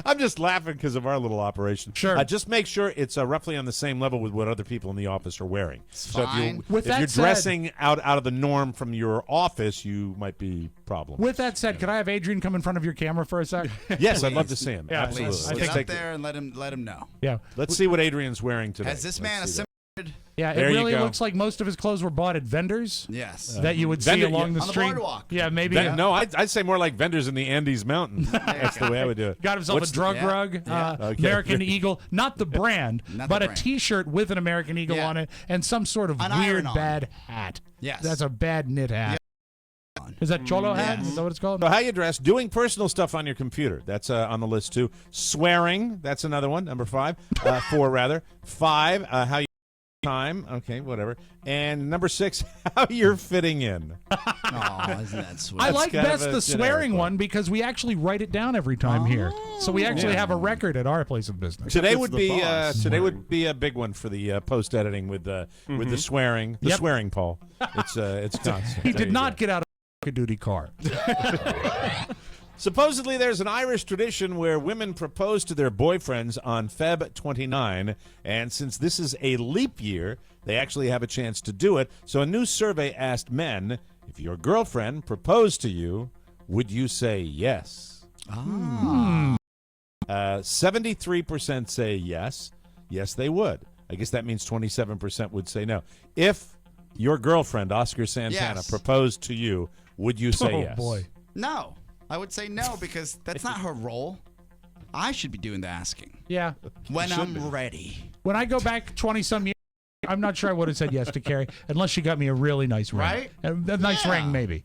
I'm just laughing because of our little operation. Sure. Just make sure it's roughly on the same level with what other people in the office are wearing. So fine. if you're dressing out of the norm from your office, you might be problem. With that said, could I have Adrian come in front of your camera for a sec? Yes, I'd love to see him. Yeah, Absolutely. Please Let's get take up there and let him know. Yeah. Let's see what Adrian's wearing today. Has this Let's man see that. assimilated? Yeah, There it you really go. looks like most of his clothes were bought at vendors. Yes. That you would see along the on the street. boardwalk. Yeah, maybe. No, I'd say more like vendors in the Andes Mountains. That's the way I would do it. Got himself What's a drug Yeah. rug, Yeah. Okay. American Eagle, not the brand, Not but the a brand. T-shirt with an American Eagle Yeah. on it and some sort of An weird iron-on. bad hat. Yes. That's a bad knit hat. Is that cholo hat? Is that what it's called? So how you dress, doing personal stuff on your computer. That's on the list, too. Swearing, that's another one, number 5. 4, rather. 5, how you time. Okay, whatever. And number 6, how you're fitting in. Oh, isn't that sweet? I like That's best the swearing one because we actually write it down every time here. So we actually have a record at our place of business. Today would be a big one for the post editing with the swearing. The swearing, Paul. It's constant. He did not get out of a duty car. Supposedly, there's an Irish tradition where women propose to their boyfriends on Feb 29, and since this is a leap year, they actually have a chance to do it. So a new survey asked men, if your girlfriend proposed to you, would you say yes? 73% say yes. Yes, they would. I guess that means 27% would say no. If your girlfriend, Oscar Santana, proposed to you, would you say yes? Oh, boy. No. I would say no because that's not her role. I should be doing the asking. Yeah. When I'm ready. When I go back 20-some years, I'm not sure I would have said yes to Carrie unless she got me a really nice ring. Right? A nice ring, maybe.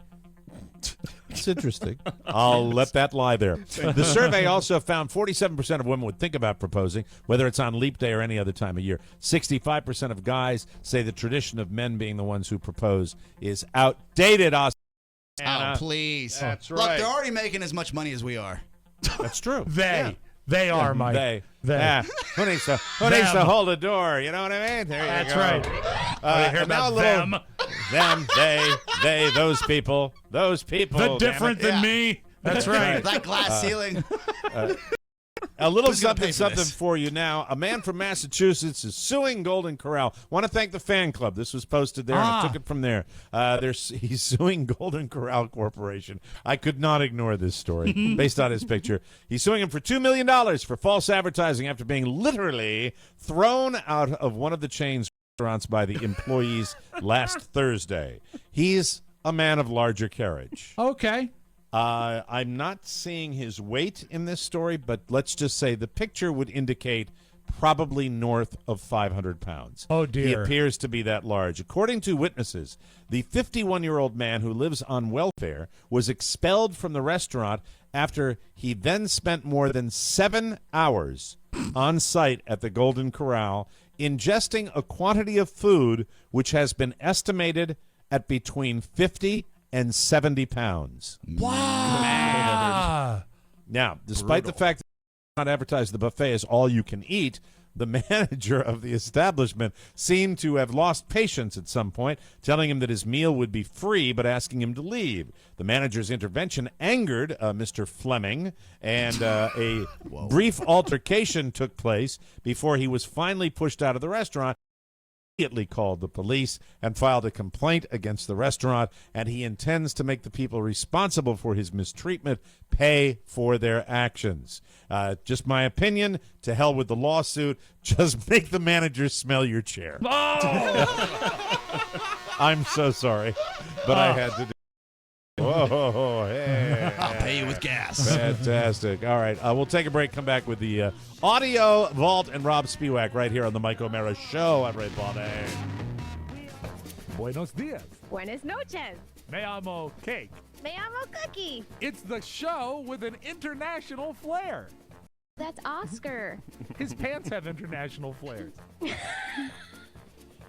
It's interesting. I'll let that lie there. The survey also found 47% of women would think about proposing, whether it's on leap day or any other time of year. 65% of guys say the tradition of men being the ones who propose is outdated. Oh, please. That's Look, right. they're already making as much money as we are. That's true. They are, Mike. They. They. Who needs to hold the door? You know what I mean? There you That's go. right. And now a little, them, they, those people. The different than me. That's right. That glass ceiling. A little Who's gonna pay something for this? for you now. A man from Massachusetts is suing Golden Corral. Want to thank the fan club. This was posted there, and I took it from there. He's suing Golden Corral Corporation. I could not ignore this story based on his picture. He's suing him for $2 million for false advertising after being literally thrown out of one of the chain's restaurants by the employees last Thursday. He's a man of larger carriage. Okay. I'm not seeing his weight in this story, but let's just say the picture would indicate probably north of 500 pounds. Oh, dear. He appears to be that large. According to witnesses, the 51-year-old man who lives on welfare was expelled from the restaurant after he then spent more than 7 hours on site at the Golden Corral ingesting a quantity of food which has been estimated at between 50 and 70 pounds. Wow. Now, despite the fact that not advertised the buffet as all you can eat, the manager of the establishment seemed to have lost patience at some point, telling him that his meal would be free but asking him to leave. The manager's intervention angered Mr. Fleming, and a brief altercation took place before he was finally pushed out of the restaurant. Immediately called the police and filed a complaint against the restaurant, and he intends to make the people responsible for his mistreatment pay for their actions. Just my opinion. To hell with the lawsuit. Just make the manager smell your chair. Oh! I'm so sorry, but I had to do. Whoa, hey. I'll pay you with gas. Fantastic. All right, we'll take a break, come back with the Audio Vault and Rob Spiewak right here on the Mike O'Mara Show. I'm Ray Balde. Buenos dias. Buenas noches. Me llamo Cake. Me llamo Cookie. It's the show with an international flair. That's Oscar. His pants have international flares.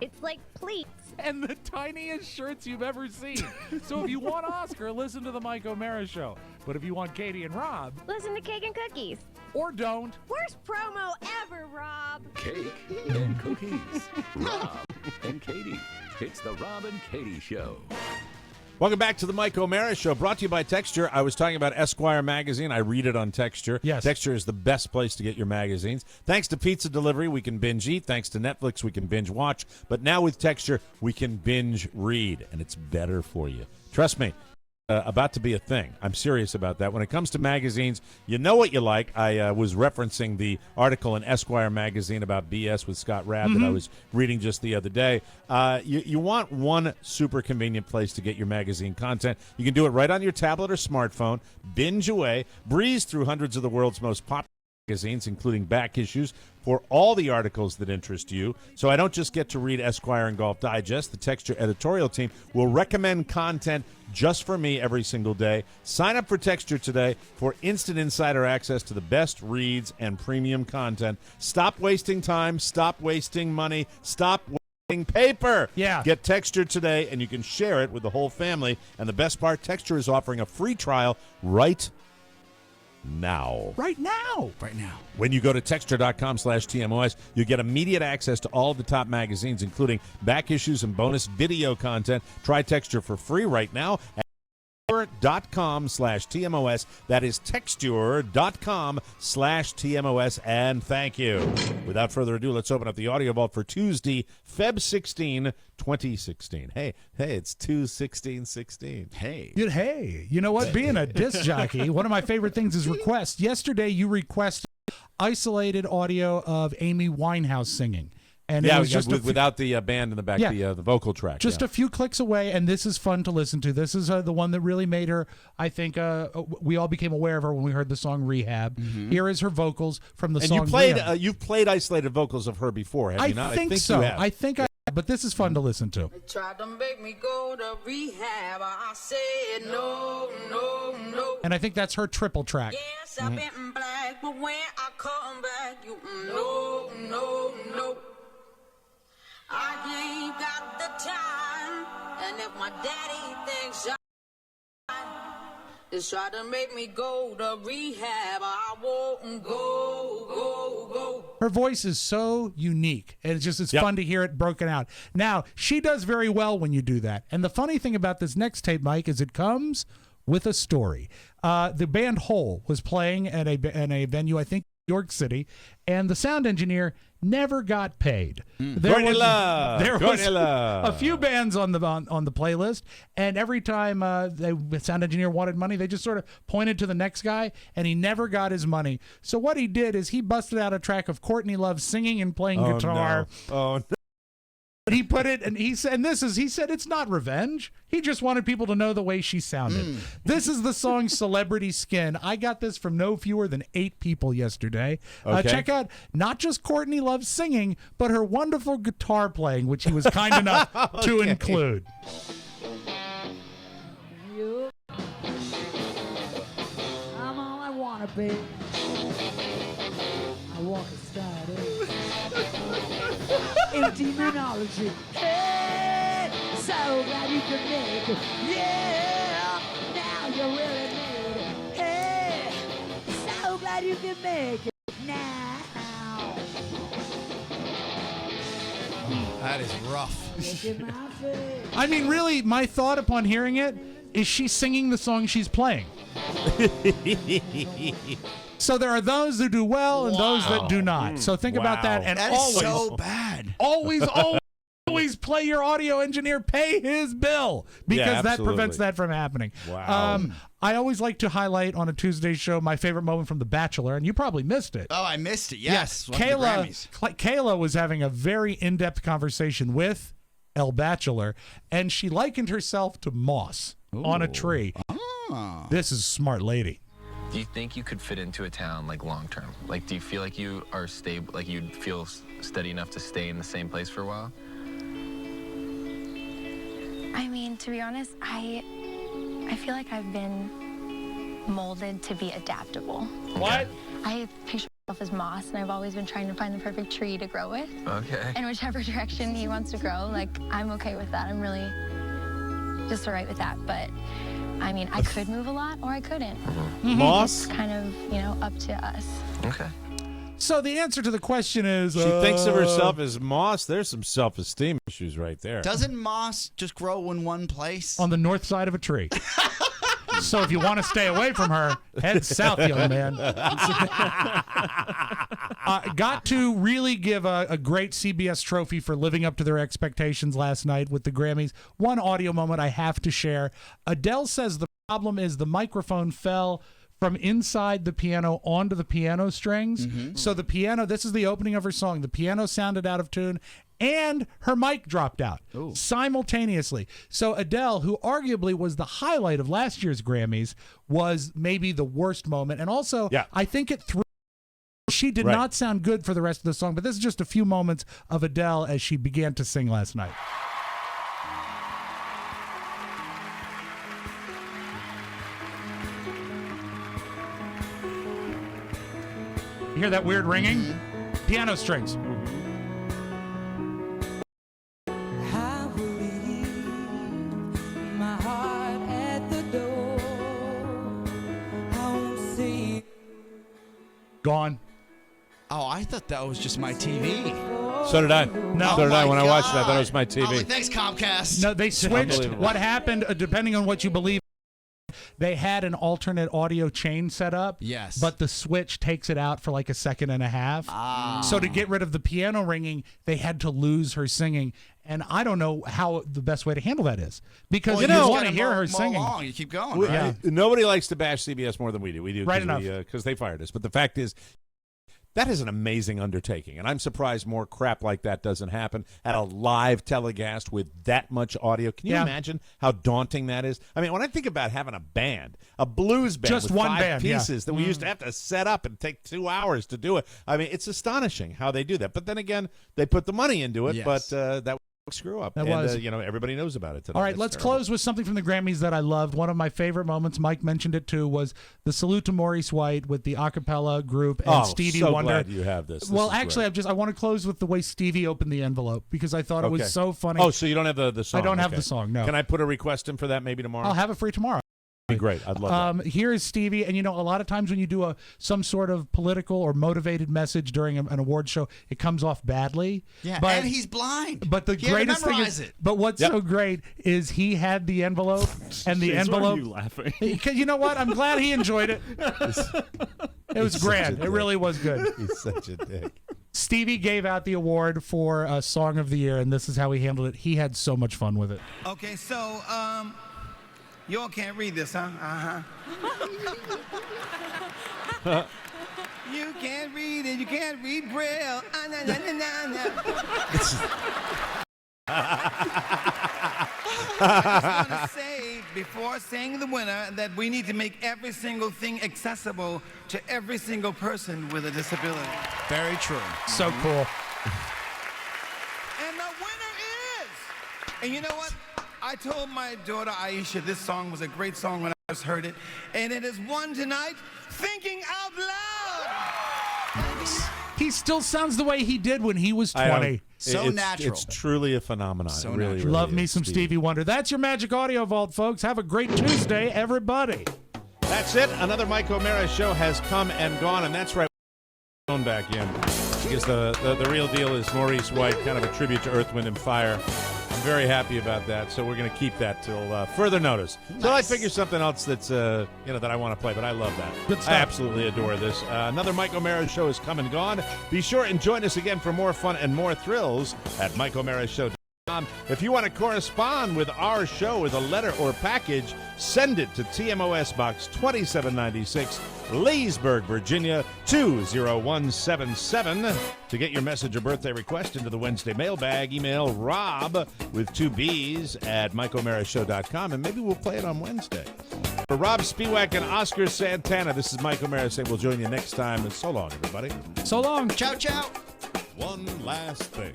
It's like pleats. And the tiniest shirts you've ever seen. So if you want Oscar, listen to the Mike O'Mara Show. But if you want Katie and Rob, Listen to Cake and Cookies. or don't, Worst promo ever, Rob. Cake and cookies. Rob and Katie. It's the Rob and Katie Show. Welcome back to the Mike O'Mara Show, brought to you by Texture. I was talking about Esquire Magazine. I read it on Texture. Yes. Texture is the best place to get your magazines. Thanks to pizza delivery, we can binge eat. Thanks to Netflix, we can binge watch. But now with Texture, we can binge read, and it's better for you. Trust me. About to be a thing. I'm serious about that. When it comes to magazines, you know what you like. I was referencing the article in Esquire magazine about BS with Scott Rabb that I was reading just the other day. You want one super convenient place to get your magazine content. You can do it right on your tablet or smartphone. Binge away. Breeze through hundreds of the world's most popular magazines, including back issues, for all the articles that interest you. So I don't just get to read Esquire and Golf Digest. The Texture editorial team will recommend content just for me every single day. Sign up for Texture today for instant insider access to the best reads and premium content. Stop wasting time. Stop wasting money. Stop wasting paper. Yeah. Get Texture today, and you can share it with the whole family. And the best part, Texture is offering a free trial right now. Right now. Right now. When you go to Texture.com/TMOS, you get immediate access to all of the top magazines, including back issues and bonus video content. Try Texture for free right now at Texture.com/TMOS. That is Texture.com/TMOS. And thank you. Without further ado, let's open up the audio vault for Tuesday, Feb 16, 2016. Hey, it's 2/16/16. Hey. Hey, you know what? Being a disc jockey, one of my favorite things is requests. Yesterday, you requested isolated audio of Amy Winehouse singing. And it was just without the band in the back, the vocal track. Just a few clicks away, and this is fun to listen to. This is the one that really made her, I think, we all became aware of her when we heard the song Rehab. Here is her vocals from the song Rehab. You've played isolated vocals of her before, have you not? I think so. You have. I think I have, but this is fun to listen to. They tried to make me go to rehab. I said no, no, no. And I think that's her triple track. Yes, I've been black, but when I come back, you no, no, no. I ain't got the time, and if my daddy thinks I just try to make me go to rehab, I won't go. Her voice is so unique, and it's fun to hear it broken out. Now, she does very well when you do that. And the funny thing about this next tape, Mike, is it comes with a story. The band Hole was playing at a venue, I think, New York City, and the sound engineer never got paid. There was a few bands on the playlist, and every time the sound engineer wanted money, they just sort of pointed to the next guy, and he never got his money. So what he did is he busted out a track of Courtney Love singing and playing guitar. No. He put it, and he said it's not revenge. He just wanted people to know the way she sounded. This is the song Celebrity Skin. I got this from no fewer than 8 people yesterday. Okay. Check out not just Courtney Love singing, but her wonderful guitar playing, which he was kind enough to include. I'm all I wanna be. I walk aside in demonology. Hey, so glad you could make it. Yeah, now you really made it. Hey, so glad you could make it now. That is rough. I mean, really, my thought upon hearing it is she's singing the song she's playing. So there are those who do well and those that do not. So think about that. And that always, is so bad. Always play your audio engineer, pay his bill, because that prevents that from happening. Wow. I always like to highlight on a Tuesday show my favorite moment from The Bachelor, and you probably missed it. Oh, I missed it. Yes. Kayla was having a very in-depth conversation with El Bachelor, and she likened herself to moss on a tree. This is a smart lady. Do you think you could fit into a town like long term? Like, do you feel like you are stable, like you'd feel steady enough to stay in the same place for a while? I mean, to be honest, I feel like I've been molded to be adaptable. What? I picture myself as moss, and I've always been trying to find the perfect tree to grow with. Okay. And whichever direction he wants to grow, like, I'm okay with that. I'm really just all right with that. But I mean, I could move a lot or I couldn't. Moss? It's kind of, up to us. Okay. So the answer to the question is... She thinks of herself as moss. There's some self-esteem issues right there. Doesn't moss just grow in one place? On the north side of a tree. So if you want to stay away from her, head south, young man. Got to really give a great CBS trophy for living up to their expectations last night with the Grammys. One audio moment I have to share. Adele says the problem is the microphone fell from inside the piano onto the piano strings. So the piano, this is the opening of her song, the piano sounded out of tune, and her mic dropped out simultaneously. So Adele, who arguably was the highlight of last year's Grammys, was maybe the worst moment. And also, I think it threw she did not sound good for the rest of the song, but this is just a few moments of Adele as she began to sing last night. You hear that weird ringing? Piano strings. I will leave my heart at the door. I won't see. Gone. Oh, I thought that was just my TV. So did I. No. So did I when I watched it. I thought it was my TV. Oh, thanks, Comcast. No, they switched. Unbelievable. What happened, depending on what you believe, they had an alternate audio chain set up. Yes. But the switch takes it out for like a second and a half. So to get rid of the piano ringing, they had to lose her singing. And I don't know how the best way to handle that is. Because you want to hear her singing. Along. You keep going, right? Nobody likes to bash CBS more than we do. We do. Right enough. Because they fired us. But the fact is, that is an amazing undertaking, and I'm surprised more crap like that doesn't happen at a live telecast with that much audio. Can you imagine how daunting that is? I mean, when I think about having a band, a blues band Just with one 5 band, pieces that we used to have to set up and take 2 hours to do it, I mean, it's astonishing how they do that. But then again, they put the money into it, but that screw up. That and, was. everybody knows about it today. All right, That's let's terrible. close with something from the Grammys that I loved. One of my favorite moments, Mike mentioned it too, was the salute to Maurice White with the a cappella group and Stevie so Wonder. glad you have this. Well, This is actually, great. I want to close with the way Stevie opened the envelope because I thought it Okay. was so funny. Oh, so you don't have the song? I don't have Okay. the song, no. Can I put a request in for that maybe tomorrow? I'll have it for you tomorrow. Be great. I'd love that. Here is Stevie, and a lot of times when you do some sort of political or motivated message during an award show, it comes off badly. Yeah, but, and he's blind. But the He had to greatest thing memorize is, it. but what's so great is he had the envelope, and the Jeez, envelope. why are you laughing? You know what? I'm glad he enjoyed it. It was grand. It really was good. He's such a dick. Stevie gave out the award for Song of the Year, and this is how he handled it. He had so much fun with it. Okay, so, you all can't read this, huh? You can't read it. You can't read Braille. Nah, nah, nah, nah, nah. I just want to say, before saying the winner, that we need to make every single thing accessible to every single person with a disability. Very true. So cool. And the winner is... And you know what? I told my daughter Aisha this song was a great song when I first heard it, and it is won tonight, Thinking Out Loud. He still sounds the way he did when he was 20. It's truly a phenomenon. So It really, Love really me is, some Stevie Wonder. That's your Magic Audio Vault, folks. Have a great Tuesday, everybody. That's it. Another Mike O'Mara show has come and gone, and that's right. Phone back in because the real deal is Maurice White, kind of a tribute to Earth, Wind, and Fire. I'm very happy about that, so we're going to keep that till further notice. Till I figure something else that's that I want to play, but I love that. Good stuff. I absolutely adore this. Another Mike O'Mara show has come and gone. Be sure and join us again for more fun and more thrills at MikeO'MaraShow.com. If you want to correspond with our show with a letter or package, send it to TMOS Box 2796, Leesburg, Virginia 20177. To get your message or birthday request into the Wednesday mailbag, email Rob with 2 B's at MikeO'MaraShow.com, and maybe we'll play it on Wednesday. For Rob Spiewak and Oscar Santana, this is Mike O'Mara saying we'll join you next time. And so long, everybody. So long. Ciao, ciao. One last thing.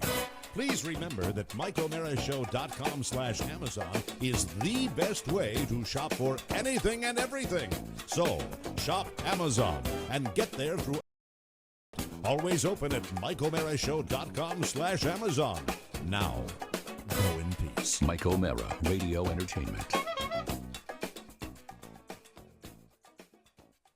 Please remember that MikeO'MaraShow.com/Amazon is the best way to shop for anything and everything. So, shop Amazon and get there through. Always open at MikeO'MaraShow.com/Amazon. Now, go in peace. Mike O'Mara, Radio Entertainment.